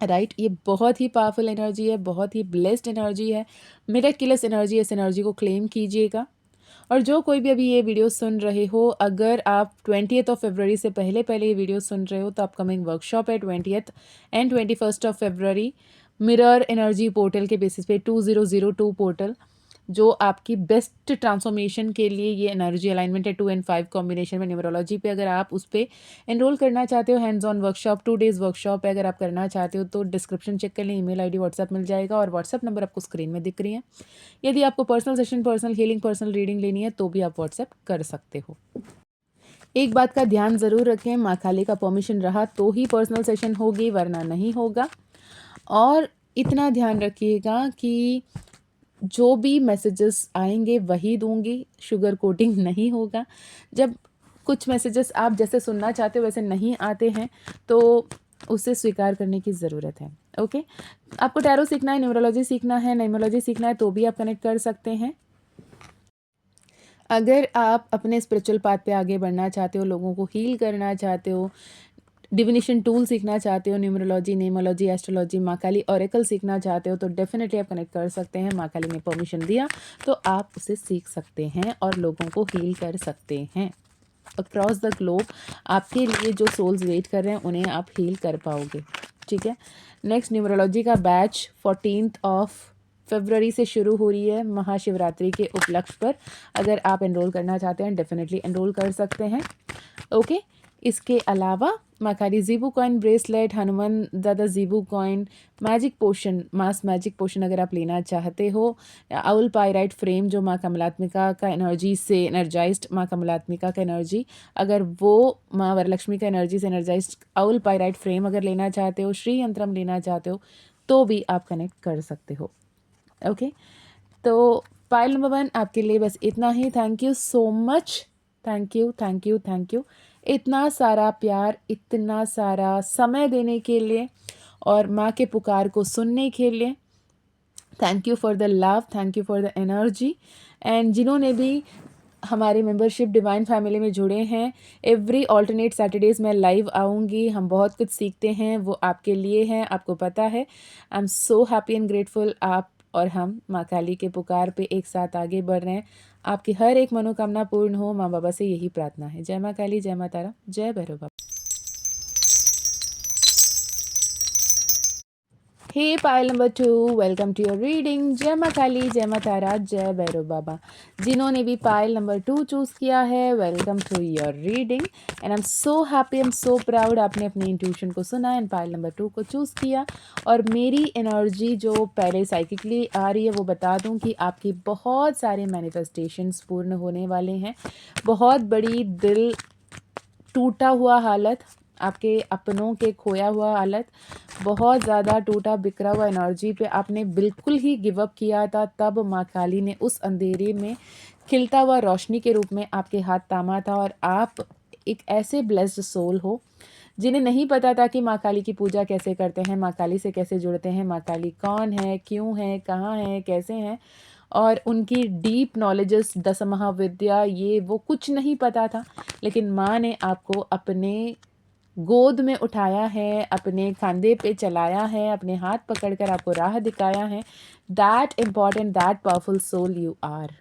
Right, ये बहुत ही powerful energy है, बहुत ही blessed energy है, miraculous energy है। इस energy को क्लेम कीजिएगा। और जो कोई भी अभी ये वीडियो सुन रहे हो, अगर आप 20th ऑफ फरवरी से पहले पहले ये वीडियो सुन रहे हो तो अपकमिंग वर्कशॉप है 20th and 21st of February, mirror energy portal के बेसिस पे 2002 पोर्टल, जो आपकी बेस्ट ट्रांसफॉर्मेशन के लिए ये एनर्जी अलाइनमेंट है 2 एंड 5 कॉम्बिनेशन में न्यूमरोलॉजी पे। अगर आप उस पर एनरोल करना चाहते हो, hands on workshop 2 days workshop है, अगर आप करना चाहते हो तो डिस्क्रिप्शन चेक कर लें, ईमेल आईडी व्हाट्सएप मिल जाएगा और व्हाट्सएप नंबर आपको स्क्रीन में दिख रही है। यदि आपको personal session, personal healing, personal reading लेनी है तो भी आप व्हाट्सएप कर सकते हो। एक बात का ध्यान ज़रूर रखें, माँ काली का परमिशन रहा तो ही पर्सनल सेशन होगी, वरना नहीं होगा। और इतना ध्यान रखिएगा कि जो भी मैसेजेस आएंगे वही दूंगी, शुगर कोटिंग नहीं होगा। जब कुछ मैसेजेस आप जैसे सुनना चाहते हो वैसे नहीं आते हैं तो उसे स्वीकार करने की ज़रूरत है। ओके, आपको टैरो सीखना है, न्यूमरोलॉजी सीखना है, नाइमोलॉजी सीखना है तो भी आप कनेक्ट कर सकते हैं। अगर आप अपने स्पिरिचुअल पाथ पे आगे बढ़ना चाहते हो, लोगों को हील करना चाहते हो, डिविनेशन टूल सीखना चाहते हो, न्यूमरोलॉजी, नेमोलॉजी, एस्ट्रोलॉजी, माँ काली ऑरेकल सीखना चाहते हो तो डेफिनेटली आप कनेक्ट कर सकते हैं। माँ काली ने परमिशन दिया तो आप उसे सीख सकते हैं और लोगों को हील कर सकते हैं। अक्रॉस द ग्लोब आपके लिए जो सोल्स वेट कर रहे हैं उन्हें आप हील कर पाओगे। ठीक है, नेक्स्ट न्यूमरोलॉजी का बैच 14th ऑफ फरवरी से शुरू हो रही है महाशिवरात्रि के उपलक्ष्य पर। अगर आप एनरोल करना चाहते हैं डेफिनेटली एनरोल कर सकते हैं। ओके, इसके अलावा माँ काली ज़ीबू कॉइन ब्रेसलेट, हनुमान दादा ज़ीबू कॉइन, मैजिक पोशन, मास मैजिक पोशन अगर आप लेना चाहते हो, आउल पायराइट फ्रेम जो माँ कमलात्मिका का एनर्जी से एनर्जाइज्ड, माँ कमलात्मिका का एनर्जी, अगर वो माँ वरलक्ष्मी का एनर्जी से एनर्जाइज्ड आउल पायराइट फ्रेम अगर लेना चाहते हो, श्री यंत्रम लेना चाहते हो तो भी आप कनेक्ट कर सकते हो। ओके, तो पाइल नंबर 1 आपके लिए बस इतना ही। Thank you so much, thank you thank you thank you, इतना सारा प्यार, इतना सारा समय देने के लिए और माँ के पुकार को सुनने के लिए। Thank you for the love, thank you for the energy. And जिन्होंने भी हमारे मेंबरशिप डिवाइन फैमिली में जुड़े हैं, एवरी ऑल्टरनेट सैटरडेज मैं लाइव आऊँगी। हम बहुत कुछ सीखते हैं, वो आपके लिए हैं, आपको पता है। आई am so happy and grateful आप और हम माँ काली के पुकार पे एक साथ आगे बढ़ रहे हैं। आपकी हर एक मनोकामना पूर्ण हो, माँ बाबा से यही प्रार्थना है। जय माँ काली, जय माँ तारा, जय Bhairav Baba. Hey pile number 2, welcome to your reading. जय माँ काली, जय माँ तारा, जय भैरव बाबा। जिन्होंने भी पायल नंबर 2 चूज़ किया है, welcome to your reading and I am so happy, I am so proud आपने अपने इंट्यूशन को सुना एंड पायल नंबर 2 को चूज़ किया। और मेरी एनर्जी जो पहले साइकिकली आ रही है वो बता दूं कि आपकी बहुत सारे मैनिफेस्टेशंस पूर्ण होने वाले हैं। बहुत बड़ी दिल टूटा हुआ हालत, आपके अपनों के खोया हुआ हालत, बहुत ज़्यादा टूटा बिखरा हुआ एनर्जी पे आपने बिल्कुल ही गिव अप किया था, तब माँ काली ने उस अंधेरे में खिलता हुआ रोशनी के रूप में आपके हाथ थामा था। और आप एक ऐसे ब्लेस्ड सोल हो जिन्हें नहीं पता था कि माँ काली की पूजा कैसे करते हैं, माँ काली से कैसे जुड़ते हैं, माँ काली कौन है, क्यों है, कहाँ है, कैसे हैं, और उनकी डीप नॉलेजेस, दस महाविद्या, ये वो कुछ नहीं पता था। लेकिन माँ ने आपको अपने गोद में उठाया है, अपने कंधे पे चलाया है, अपने हाथ पकड़कर आपको राह दिखाया है। That important, that powerful soul you are.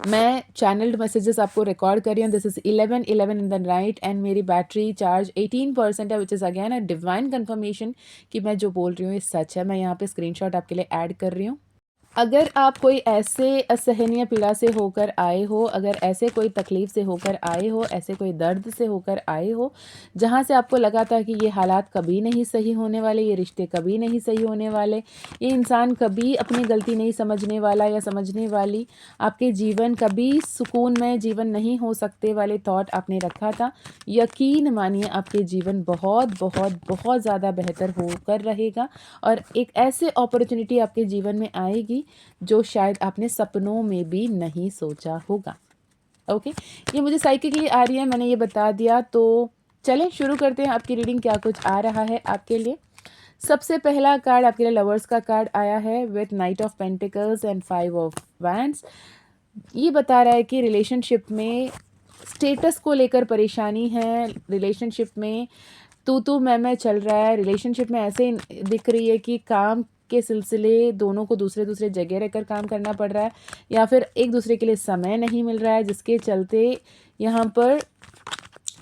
मैं चैनल्ड मैसेजेस आपको रिकॉर्ड कर रही हूँ। This is 11:11 in the night and मेरी बैटरी चार्ज 18% है, which is again a divine confirmation कि मैं जो बोल रही हूँ ये सच है। मैं यहाँ पे स्क्रीनशॉट आपके लिए ऐड कर रही हूँ। अगर आप कोई ऐसे असहनीय पीड़ा से होकर आए हो, अगर ऐसे कोई तकलीफ़ से होकर आए हो, ऐसे कोई दर्द से होकर आए हो जहाँ से आपको लगा था कि ये हालात कभी नहीं सही होने वाले, ये रिश्ते कभी नहीं सही होने वाले, ये इंसान कभी अपनी गलती नहीं समझने वाला या समझने वाली, आपके जीवन कभी सुकूनमय जीवन नहीं हो सकते वाले थॉट आपने रखा था, यकीन मानिए आपके जीवन बहुत बहुत बहुत ज़्यादा बेहतर होकर रहेगा। और एक ऐसे अपॉर्चुनिटी आपके जीवन में आएगी जो शायद आपने सपनों में भी नहीं सोचा होगा। ओके, ये मुझे साइकिकली आ रही है, मैंने ये बता दिया। तो चलें शुरू करते हैं आपकी रीडिंग, क्या कुछ आ रहा है आपके लिए। सबसे पहला कार्ड आपके लिए लवर्स का कार्ड आया है with night of pentacles and 5 of wands. ये बता रहा है कि रिलेशनशिप में स्टेटस को लेकर परेशानी है, रिलेशनशिप में तू मैं चल रहा है, रिलेशनशिप में ऐसे दिख रही है कि काम के सिलसिले दोनों को दूसरे दूसरे जगह रहकर काम करना पड़ रहा है, या फिर एक दूसरे के लिए समय नहीं मिल रहा है, जिसके चलते यहाँ पर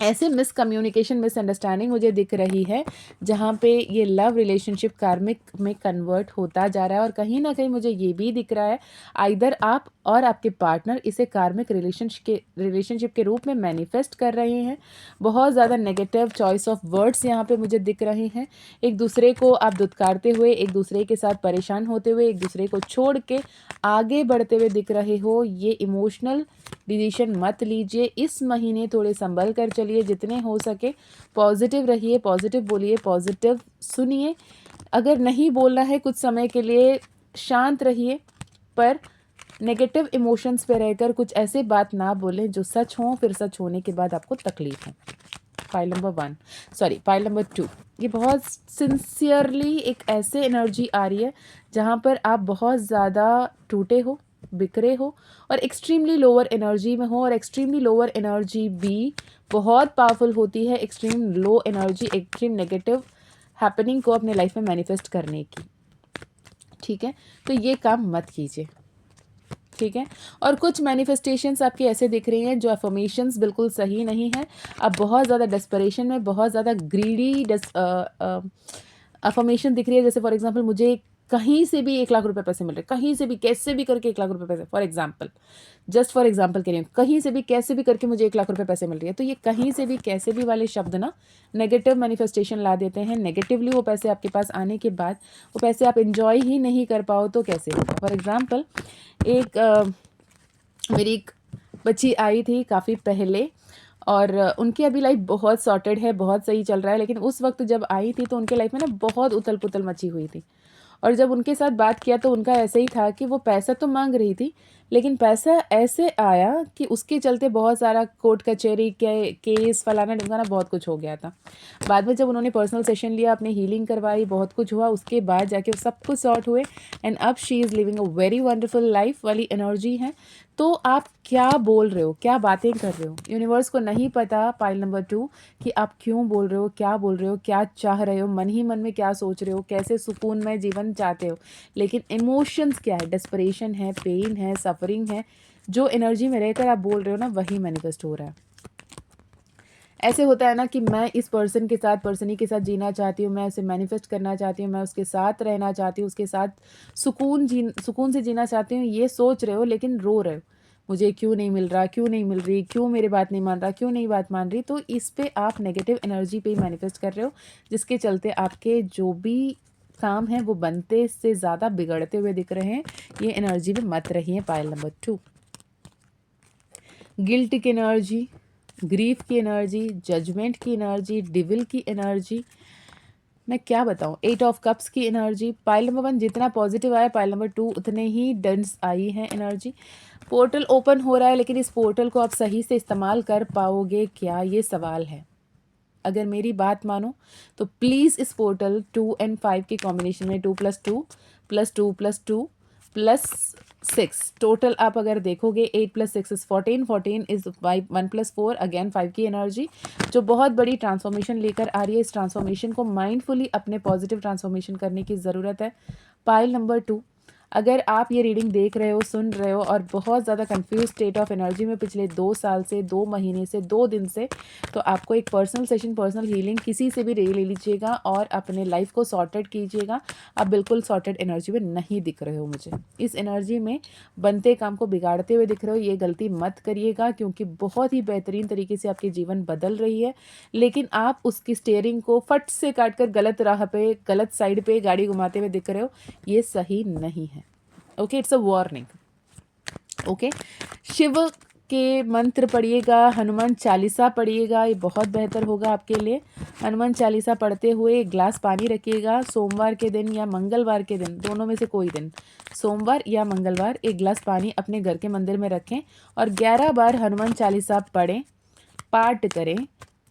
ऐसे मिसकम्युनिकेशन मिसअंडरस्टैंडिंग मुझे दिख रही है, जहाँ पे ये लव रिलेशनशिप कार्मिक में कन्वर्ट होता जा रहा है। और कहीं ना कहीं मुझे ये भी दिख रहा है आइदर आप और आपके पार्टनर इसे कार्मिक रिलेशनशिप के रूप में मैनिफेस्ट कर रहे हैं। बहुत ज़्यादा नेगेटिव चॉइस ऑफ वर्ड्स यहाँ पे मुझे दिख रहे हैं। एक दूसरे को आप दुत्कारते हुए, एक दूसरे के साथ परेशान होते हुए, एक दूसरे को छोड़ के आगे बढ़ते हुए दिख रहे हो। ये इमोशनल डिसीजन मत लीजिए इस महीने, थोड़े संभल कर चलिए, जितने हो सके पॉजिटिव रहिए, पॉजिटिव बोलिए, पॉजिटिव सुनिए। अगर नहीं बोलना है कुछ समय के लिए शांत रहिए, पर नेगेटिव इमोशंस पे रहकर कुछ ऐसे बात ना बोलें जो सच हों, फिर सच होने के बाद आपको तकलीफ हो। पाइल नंबर 2, ये बहुत सिंसियरली एक ऐसे एनर्जी आ रही है जहाँ पर आप बहुत ज़्यादा टूटे हो, बिखरे हो और एक्सट्रीमली लोअर एनर्जी में हो। और एक्सट्रीमली लोअर एनर्जी भी बहुत पावरफुल होती है extreme low energy, extreme negative happening को अपने लाइफ में मैनिफेस्ट करने की। ठीक है, तो ये काम मत कीजिए। ठीक है, और कुछ मैनिफेस्टेशंस आपकी ऐसे दिख रही हैं जो अफर्मेशंस बिल्कुल सही नहीं है। आप बहुत ज़्यादा डेस्परेशन में, बहुत ज़्यादा ग्रीडी अफर्मेशन दिख रही है। जैसे फॉर एग्जांपल मुझे कहीं से भी 1 लाख रुपए पैसे मिल रहे, कहीं से भी कैसे भी करके 1 लाख रुपए पैसे, for example, just for example के लिए, कहीं से भी कैसे भी करके मुझे 1 लाख रुपए पैसे मिल रही है। तो ये कहीं से भी कैसे भी वाले शब्द ना नेगेटिव मैनिफेस्टेशन ला देते हैं। नेगेटिवली वो पैसे आपके पास आने के बाद वो पैसे आप इंजॉय ही नहीं कर पाओ तो कैसे होगा। फॉर एग्जाम्पल मेरी एक बच्ची आई थी काफ़ी पहले और उनकी अभी लाइफ बहुत सॉर्टेड है, बहुत सही चल रहा है, लेकिन उस वक्त जब आई थी तो उनके लाइफ में ना बहुत उथल पुथल मची हुई थी। और जब उनके साथ बात किया तो उनका ऐसे ही था कि वो पैसा तो मांग रही थी, लेकिन पैसा ऐसे आया कि उसके चलते बहुत सारा कोर्ट कचहरी के केस फलाना ढिमकाना बहुत कुछ हो गया था। बाद में जब उन्होंने पर्सनल सेशन लिया, अपने हीलिंग करवाई, बहुत कुछ हुआ, उसके बाद जाके सब कुछ सॉर्ट हुए एंड अब she is living a very wonderful life वाली एनर्जी है। तो आप क्या बोल रहे हो, क्या बातें कर रहे हो, यूनिवर्स को नहीं पता पाइल नंबर 2 कि आप क्यों बोल रहे हो, क्या बोल रहे हो, क्या चाह रहे हो, मन ही मन में क्या सोच रहे हो, कैसे सुकून में जीवन चाहते हो। लेकिन इमोशंस क्या है, डेस्परेशन है, पेन है, सफरिंग है। जो एनर्जी में रहकर आप बोल रहे हो ना वही मैनिफेस्ट हो रहा है। ऐसे होता है ना कि मैं इस पर्सन के साथ, पर्सनी के साथ जीना चाहती हूँ, मैं उसे मैनिफेस्ट करना चाहती हूँ, मैं उसके साथ रहना चाहती हूँ, उसके साथ सुकून से जीना चाहती हूँ, ये सोच रहे हो लेकिन रो रहे हो, मुझे क्यों नहीं मिल रहा, क्यों नहीं मिल रही, क्यों मेरी बात नहीं मान रहा, क्यों नहीं बात मान रही। तो इस पे आप नेगेटिव एनर्जी पे ही मैनिफेस्ट कर रहे हो, जिसके चलते आपके जो भी काम है वो बनते से ज़्यादा बिगड़ते हुए दिख रहे हैं। ये एनर्जी में मत रही है। पाइल नंबर 2, गिल्ट की एनर्जी, ग्रीफ की एनर्जी, जजमेंट की एनर्जी, डिविल की एनर्जी, मैं क्या बताऊँ, 8 ऑफ कप्स की एनर्जी। पाइल नंबर 1 जितना पॉजिटिव आया, पाइल नंबर 2 उतने ही डंस आई हैं एनर्जी। पोर्टल ओपन हो रहा है, लेकिन इस पोर्टल को आप सही से इस्तेमाल कर पाओगे क्या, ये सवाल है। अगर मेरी बात मानो तो प्लीज़ इस पोर्टल 2 एंड 5 की कॉम्बिनेशन में 2 + 2 + 2 + 2 + 6 टोटल आप अगर देखोगे 8 + 6 इज़ 14, 14 इज़ 1 + 4 अगेन 5 की एनर्जी जो बहुत बड़ी ट्रांसफॉर्मेशन लेकर आ रही है। इस ट्रांसफॉर्मेशन को माइंडफुली अपने पॉजिटिव ट्रांसफॉर्मेशन करने की ज़रूरत है। पाइल नंबर 2, अगर आप ये रीडिंग देख रहे हो, सुन रहे हो और बहुत ज़्यादा कंफ्यूज स्टेट ऑफ एनर्जी में पिछले 2 साल से, 2 महीने से, 2 दिन से, तो आपको एक पर्सनल सेशन, पर्सनल हीलिंग किसी से भी ले लीजिएगा और अपने लाइफ को सॉर्टेड कीजिएगा। आप बिल्कुल सॉर्टेड एनर्जी में नहीं दिख रहे हो मुझे। इस एनर्जी में बनते काम को बिगाड़ते हुए दिख रहे हो, ये गलती मत करिएगा क्योंकि बहुत ही बेहतरीन तरीके से आपके जीवन बदल रही है, लेकिन आप उसकी स्टीयरिंग को फट से काट कर गलत राह पे, गलत साइड पे गाड़ी घुमाते हुए दिख रहे हो, ये सही नहीं है। Okay, it's a warning. Okay, Shiv के मंत्र पढ़िएगा, हनुमान चालीसा पढ़िएगा, ये बहुत बेहतर होगा आपके लिए। हनुमान चालीसा पढ़ते हुए एक ग्लास पानी रखिएगा। सोमवार के दिन या मंगलवार के दिन, दोनों में से कोई दिन, सोमवार या मंगलवार, एक गिलास पानी अपने घर के मंदिर में रखें और 11 बार हनुमान चालीसा पढ़ें, पाठ करें,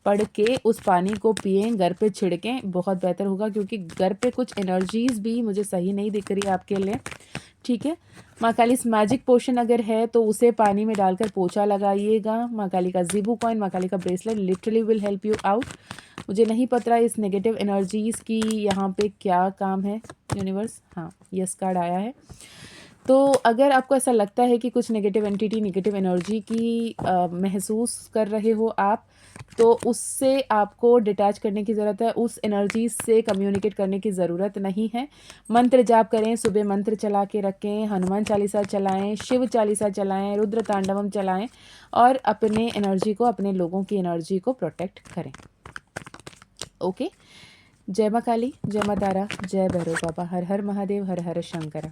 पढ़ के उस पानी को पिएं, घर पे छिड़कें, बहुत बेहतर होगा, क्योंकि घर पे कुछ एनर्जीज़ भी मुझे सही नहीं दिख रही आपके लिए। ठीक है, माँ काली मैजिक पोशन अगर है तो उसे पानी में डालकर पोछा लगाइएगा। माँ काली का ज़ीबू कॉइन, माँ काली का bracelet literally will help you out. मुझे नहीं पता इस नेगेटिव एनर्जीज़ की यहाँ पे क्या काम है यूनिवर्स। हाँ, यस कार्ड आया है। तो अगर आपको ऐसा लगता है कि कुछ नेगेटिव एंटिटी, नेगेटिव एनर्जी की महसूस कर रहे हो आप, तो उससे आपको डिटैच करने की ज़रूरत है, उस एनर्जी से कम्युनिकेट करने की ज़रूरत नहीं है। मंत्र जाप करें, सुबह मंत्र चला के रखें, हनुमान चालीसा चलाएं, शिव चालीसा चलाएं, रुद्र तांडवम चलाएं और अपने एनर्जी को, अपने लोगों की एनर्जी को प्रोटेक्ट करें। ओके, जय माँ काली, जय माँ तारा, जय भैरव बाबा, हर हर महादेव, हर हर शंकर।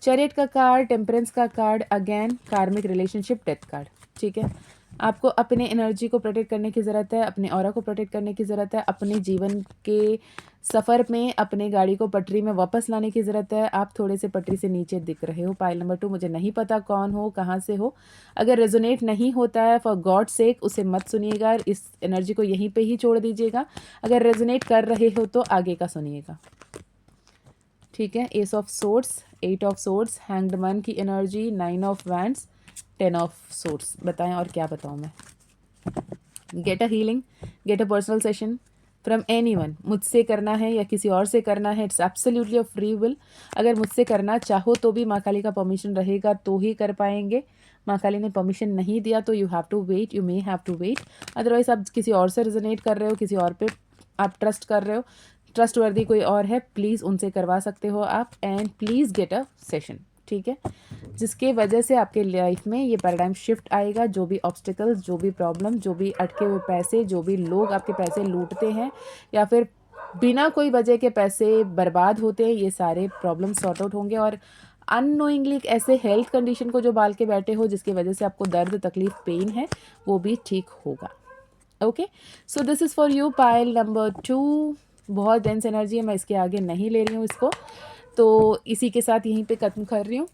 चैरियट का कार्ड, टेम्परेंस का कार्ड, अगेन कार्मिक रिलेशनशिप, डेथ कार्ड। ठीक है, आपको अपने एनर्जी को प्रोटेक्ट करने की ज़रूरत है, अपने ऑरा को प्रोटेक्ट करने की ज़रूरत है, अपने जीवन के सफ़र में अपने गाड़ी को पटरी में वापस लाने की ज़रूरत है। आप थोड़े से पटरी से नीचे दिख रहे हो। पाइल नंबर 2, मुझे नहीं पता कौन हो, कहाँ से हो। अगर रेजोनेट नहीं होता है, फॉर गॉड सेक उसे मत सुनिएगा, इस एनर्जी को यहीं पर ही छोड़ दीजिएगा। अगर रेजोनेट कर रहे हो तो आगे का सुनिएगा। ठीक है, ace of swords, 8 of swords, hanged man की energy, 9 of wands, 10 of swords. बताएं और क्या बताऊं मैं। Get a healing, get a personal session from anyone. मुझसे करना है या किसी और से करना है, it's absolutely of free will. अगर मुझसे करना चाहो तो भी माँ काली का परमिशन रहेगा तो ही कर पाएंगे। माँ काली ने परमिशन नहीं दिया तो you have to wait, you may have to wait. Otherwise आप किसी और से रिजोनेट कर रहे हो, किसी और पे आप ट्रस्ट कर रहे हो, ट्रस्ट वर्दी कोई और है, प्लीज़ उनसे करवा सकते हो आप। And please get a session. ठीक है, जिसके वजह से आपके लाइफ में ये पैराडाइम शिफ्ट आएगा। जो भी ऑब्स्टिकल्स, जो भी प्रॉब्लम, जो भी अटके हुए पैसे, जो भी लोग आपके पैसे लूटते हैं या फिर बिना कोई वजह के पैसे बर्बाद होते हैं, ये सारे प्रॉब्लम सॉर्ट आउट होंगे। और अननोइंगली ऐसे हेल्थ कंडीशन को जो बाल के बैठे हो, जिसकी वजह से आपको दर्द, तकलीफ, पेन है, वो भी ठीक होगा। Okay, so this is for you pile number 2। बहुत डेंस एनर्जी है, मैं इसके आगे नहीं ले रही हूँ इसको, तो इसी के साथ यहीं पे ख़त्म कर रही हूँ।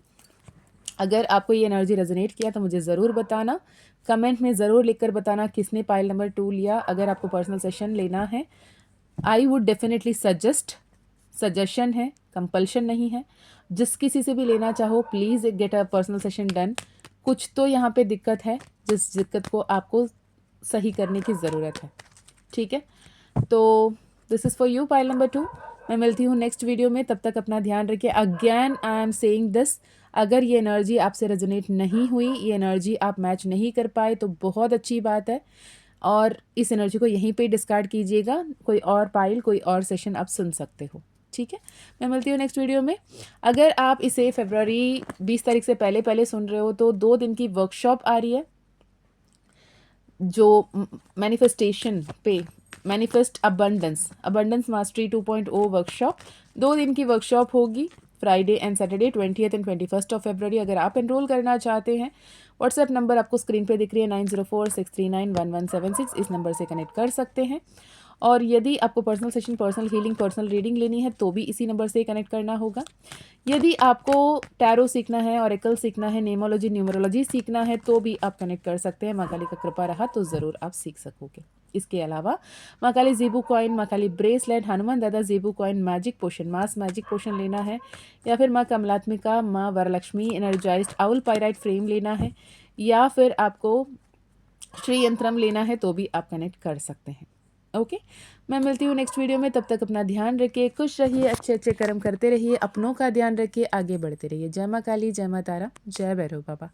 अगर आपको ये एनर्जी रेजोनेट किया तो मुझे ज़रूर बताना, कमेंट में ज़रूर लिखकर बताना किसने पाइल नंबर 2 लिया। अगर आपको पर्सनल सेशन लेना है, I would definitely suggest, suggestion है, कंपल्शन नहीं है। जिस किसी से भी लेना चाहो, please get a personal session done. कुछ तो यहाँ पे दिक्कत है, जिस दिक्कत को आपको सही करने की ज़रूरत है। ठीक है, तो this is for you pile number 2। मैं मिलती हूँ नेक्स्ट वीडियो में, तब तक अपना ध्यान रखिए। Again I am saying this, अगर ये एनर्जी आपसे रेजोनेट नहीं हुई, ये एनर्जी आप मैच नहीं कर पाए, तो बहुत अच्छी बात है, और इस एनर्जी को यहीं पे डिस्कार्ड कीजिएगा। कोई और पाइल, कोई और सेशन आप सुन सकते हो। ठीक है, मैं मिलती हूँ नेक्स्ट वीडियो में। अगर आप इसे फरवरी 20 तारीख से पहले पहले सुन रहे हो, तो 2 दिन की वर्कशॉप आ रही है, जो मैनिफेस्टेशन पे, मैनिफेस्ट अबंडेंस मास्टरी 2.0 वर्कशॉप, 2 दिन की वर्कशॉप होगी, Friday and Saturday, 20th and 21st of February. अगर आप एनरोल करना चाहते हैं, व्हाट्सएप नंबर आपको स्क्रीन पे दिख रही है, 9046391176, इस नंबर से कनेक्ट कर सकते हैं। और यदि आपको personal session, personal healing, personal reading लेनी है, तो भी इसी नंबर से कनेक्ट करना होगा। यदि आपको टैरो सीखना है, ऑरेकल सीखना है, नेमोलॉजी, न्यूमरोलॉजी सीखना है, तो भी आप कनेक्ट कर सकते हैं। माँ काली का कृपा रहा तो ज़रूर आप सीख सकोगे। इसके अलावा माँ काली ज़ेबू कॉइन, माँ काली ब्रेसलेट, हनुमान दादा ज़ेबू कॉइन, मैजिक पोशन, मास मैजिक पोशन लेना है, या फिर माँ कमलात्मिका, माँ Varalakshmi energised owl pyrite frame लेना है, या फिर आपको श्री यंत्रम लेना है, तो भी आप कनेक्ट कर सकते हैं। ओके, मैं मिलती हूँ नेक्स्ट वीडियो में। तब तक अपना ध्यान रखिए, खुश रहिए, अच्छे अच्छे कर्म करते रहिए, अपनों का ध्यान रखिए, आगे बढ़ते रहिए। जय माँ काली, जय माँ तारा, जय भैरव बाबा।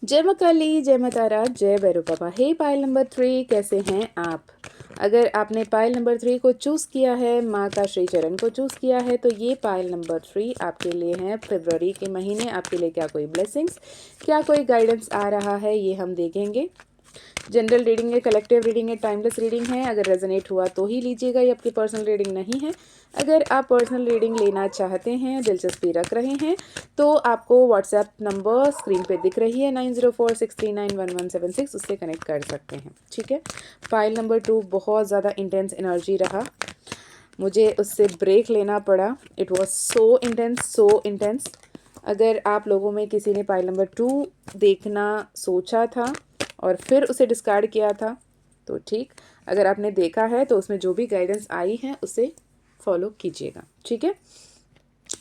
जय माँ काली, जय माँ तारा, जय भैरव बाबा। हे पाइल नंबर 3, कैसे हैं आप? अगर आपने पाइल नंबर 3 को चूज़ किया है, माँ का श्री चरण को चूज़ किया है, तो ये पाइल नंबर 3 आपके लिए है। फरवरी के महीने आपके लिए क्या कोई ब्लेसिंग्स, क्या कोई गाइडेंस आ रहा है, ये हम देखेंगे। जनरल रीडिंग है, कलेक्टिव रीडिंग है, टाइमलेस रीडिंग है। अगर रेजोनेट हुआ तो ही लीजिएगा, ये आपकी पर्सनल रीडिंग नहीं है। अगर आप पर्सनल रीडिंग लेना चाहते हैं, दिलचस्पी रख रहे हैं, तो आपको व्हाट्सएप नंबर स्क्रीन पे दिख रही है, 9046391176, उससे कनेक्ट कर सकते हैं। ठीक है, फाइल नंबर 2 बहुत ज़्यादा इंटेंस एनर्जी रहा, मुझे उससे ब्रेक लेना पड़ा। It was so intense, so intense. अगर आप लोगों में किसी ने पाइल नंबर 2 देखना सोचा था और फिर उसे डिस्कार्ड किया था तो ठीक, अगर आपने देखा है तो उसमें जो भी गाइडेंस आई है उसे फॉलो कीजिएगा, ठीक है।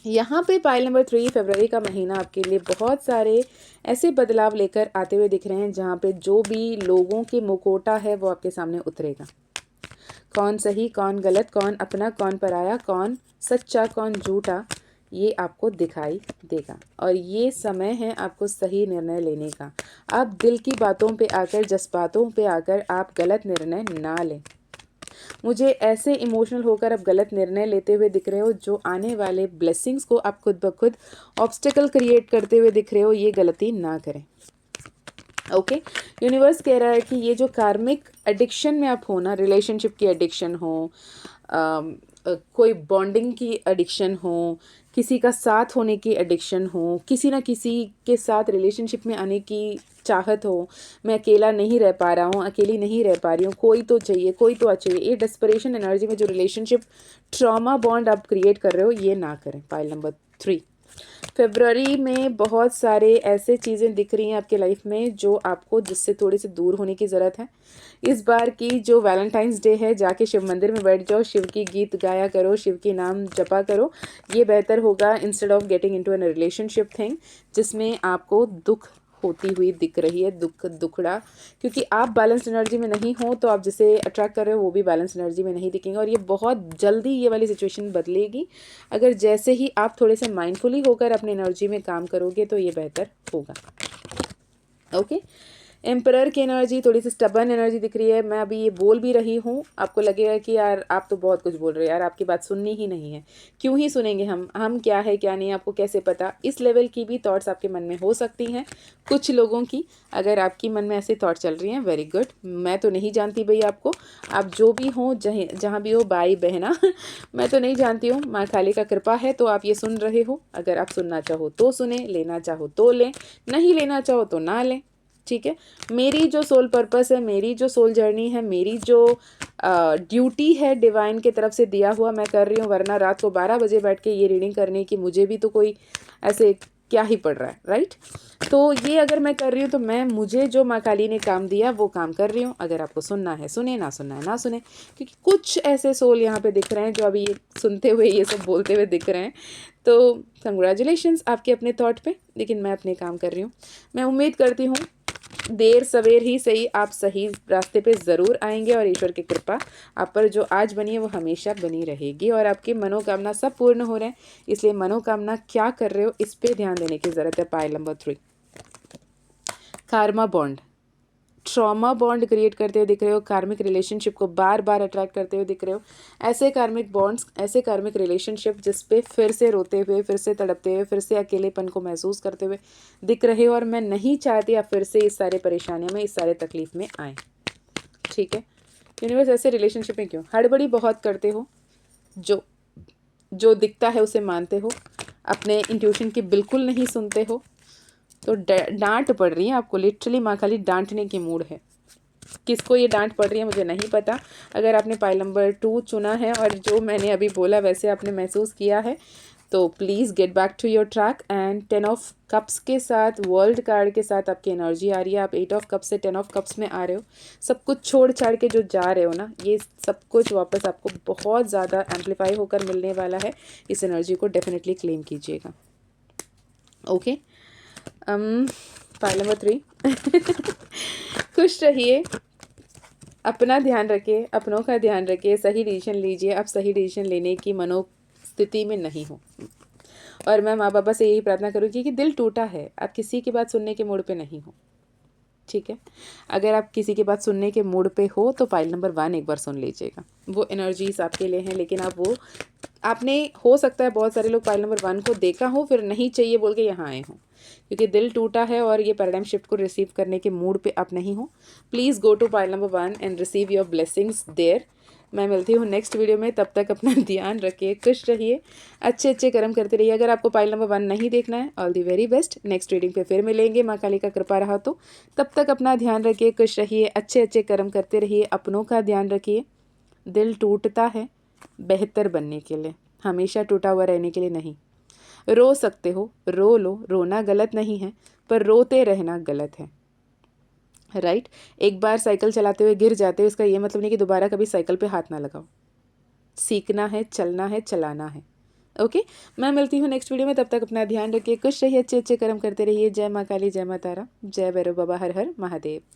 यहाँ पे पाइल नंबर 3 फरवरी का महीना आपके लिए बहुत सारे ऐसे बदलाव लेकर आते हुए दिख रहे हैं जहाँ पे जो भी लोगों के मुखौटा है वो आपके सामने उतरेगा। कौन सही कौन गलत, कौन अपना कौन पराया, कौन सच्चा कौन झूठा, ये आपको दिखाई देगा। और ये समय है आपको सही निर्णय लेने का। आप दिल की बातों पे आकर, जज्बातों पे आकर आप गलत निर्णय ना लें। मुझे ऐसे इमोशनल होकर आप गलत निर्णय लेते हुए दिख रहे हो जो आने वाले ब्लेसिंग्स को आप खुद ब खुद ऑब्स्टेकल क्रिएट करते हुए दिख रहे हो, ये गलती ना करें। ओके, यूनिवर्स कह रहा है कि ये जो कार्मिक एडिक्शन में आप हो ना, रिलेशनशिप की एडिक्शन हो, कोई बॉन्डिंग की एडिक्शन हो, किसी का साथ होने की एडिक्शन हो, किसी ना किसी के साथ रिलेशनशिप में आने की चाहत हो, मैं अकेला नहीं रह पा रहा हूँ, अकेली नहीं रह पा रही हूँ, कोई तो चाहिए, कोई तो चाहिए, ये डेस्परेशन एनर्जी में जो रिलेशनशिप ट्रॉमा बॉन्ड आप क्रिएट कर रहे हो, ये ना करें। पाइल नंबर 3 फरवरी में बहुत सारे ऐसे चीज़ें दिख रही हैं आपके लाइफ में जो आपको जिससे थोड़ी सी दूर होने की ज़रूरत है। इस बार की जो वैलेंटाइंस डे है, जाके शिव मंदिर में बैठ जाओ, शिव की गीत गाया करो, शिव की नाम जपा करो, ये बेहतर होगा instead of getting into an relationship thing जिसमें आपको दुख होती हुई दिख रही है, दुखड़ा, क्योंकि आप बैलेंस एनर्जी में नहीं हो तो आप जिसे अट्रैक्ट कर रहे हो वो भी बैलेंस एनर्जी में नहीं दिखेंगे। और ये बहुत जल्दी ये वाली सिचुएशन बदलेगी अगर जैसे ही आप थोड़े से माइंडफुली होकर अपनी एनर्जी में काम करोगे तो ये बेहतर होगा। ओके, एम्परर की एनर्जी, थोड़ी सी स्टबर्न एनर्जी दिख रही है। मैं अभी ये बोल भी रही हूँ, आपको लगेगा कि यार आप तो बहुत कुछ बोल रहे हो, यार आपकी बात सुननी ही नहीं है, क्यों ही सुनेंगे हम क्या है क्या नहीं आपको कैसे पता। इस लेवल की भी थॉट्स आपके मन में हो सकती हैं कुछ लोगों की। अगर आपकी मन में ऐसे थॉट चल रही हैं, वेरी गुड, मैं तो नहीं जानती भाई आपको, आप जो भी हो, जहाँ भी हो, भाई बहना मैं तो नहीं जानती हूँ, माँ काली का कृपा है तो आप ये सुन रहे हो। अगर आप सुनना चाहो तो सुने, लेना चाहो तो लें, नहीं लेना चाहो तो ना लें, ठीक है। मेरी जो सोल पर्पस है, मेरी जो सोल जर्नी है, मेरी जो ड्यूटी है डिवाइन की तरफ से दिया हुआ, मैं कर रही हूँ, वरना रात को 12 बजे बैठ के ये रीडिंग करने की मुझे भी तो कोई ऐसे क्या ही पड़ रहा है, राइट। तो ये अगर मैं कर रही हूँ तो मैं, मुझे जो माँ काली ने काम दिया वो काम कर रही हूँ। अगर आपको सुनना है सुने, ना सुनना है ना सुने, क्योंकि कुछ ऐसे सोल यहाँ पे दिख रहे हैं जो अभी ये सुनते हुए ये सब बोलते हुए दिख रहे हैं। तो कंग्रेचुलेशंस आपके अपने थॉट पे, लेकिन मैं अपने काम कर रही हूँ। मैं उम्मीद करती हूँ देर सवेर ही सही आप सही रास्ते पे ज़रूर आएंगे और ईश्वर की कृपा आप पर जो आज बनी है वो हमेशा बनी रहेगी और आपकी मनोकामना सब पूर्ण हो रहे हैं। इसलिए मनोकामना क्या कर रहे हो इस पे ध्यान देने की ज़रूरत है। Pile number 3 Karma bond, trauma bond create करते हुए दिख रहे हो, कार्मिक रिलेशनशिप को बार बार अट्रैक्ट करते हुए दिख रहे हो। ऐसे कार्मिक बॉन्ड्स, ऐसे कार्मिक रिलेशनशिप जिस पे फिर से रोते हुए, फिर से तड़पते हुए, फिर से अकेलेपन को महसूस करते हुए दिख रहे हो। और मैं नहीं चाहती आप फिर से इस सारे परेशानियों में, इस सारे तकलीफ में आए, ठीक है। यूनिवर्स ऐसे रिलेशनशिप में क्यों हड़बड़ी बहुत करते हो, जो दिखता है उसे मानते हो, अपने इंट्यूशन की बिल्कुल नहीं सुनते हो, तो डांट पड़ रही है आपको, लिटरली माँ खाली डांटने की मूड है। किसको ये डांट पड़ रही है मुझे नहीं पता। अगर आपने पाइल नंबर 2 चुना है और जो मैंने अभी बोला वैसे आपने महसूस किया है तो please get back to your track. And 10 of cups के साथ, वर्ल्ड कार्ड के साथ आपकी एनर्जी आ रही है। आप 8 ऑफ कप्स से 10 ऑफ कप्स में आ रहे हो। सब कुछ छोड़ छाड़ के जो जा रहे हो ना, ये सब कुछ वापस आपको बहुत ज़्यादा एम्पलीफाई होकर मिलने वाला है। इस एनर्जी को डेफिनेटली क्लेम कीजिएगा। ओके, पाइल नंबर 3 खुश रहिए, अपना ध्यान रखिए, अपनों का ध्यान रखिए, सही डिसीजन लीजिए। आप सही डिसीजन लेने की मनोस्थिति में नहीं हो। और मैं माँ बाबा से यही प्रार्थना करूँगी कि दिल टूटा है, आप किसी की बात सुनने के मूड पे नहीं हो, ठीक है। अगर आप किसी की बात सुनने के मूड पे हो तो पाइल नंबर 1 एक बार सुन लीजिएगा। वो एनर्जीज आपके लिए हैं, लेकिन आप वो, आपने, हो सकता है बहुत सारे लोग पाइल नंबर 1 को देखा हो फिर नहीं चाहिए बोल के यहाँ आए हों, क्योंकि दिल टूटा है और ये पैराडाइम शिफ्ट को रिसीव करने के मूड पे आप नहीं हो। Please go to pile number 1 and receive your blessings there. मैं मिलती हूँ नेक्स्ट वीडियो में, तब तक अपना ध्यान रखिए, खुश रहिए, अच्छे अच्छे कर्म करते रहिए। अगर आपको पाइल नंबर 1 नहीं देखना है, all the very best, next reading पे फिर मिलेंगे, माँ काली का कृपा रहा तो। तब तक अपना ध्यान रखिए, खुश रहिए, अच्छे अच्छे कर्म करते रहिए, अपनों का ध्यान रखिए। दिल टूटता है बेहतर बनने के लिए, हमेशा टूटा हुआ रहने के लिए नहीं। रो सकते हो, रो लो, रोना गलत नहीं है, पर रोते रहना गलत है। राइट। एक बार साइकिल चलाते हुए गिर जाते हो, इसका ये मतलब नहीं कि दोबारा कभी साइकिल पे हाथ ना लगाओ। सीखना है, चलना है, चलाना है। ओके। मैं मिलती हूँ नेक्स्ट वीडियो में, तब तक अपना ध्यान रखिए, खुश रहिए, अच्छे अच्छे कर्म करते रहिए। जय माँ काली, जय माँ तारा, जय भैरव बाबा, हर हर महादेव।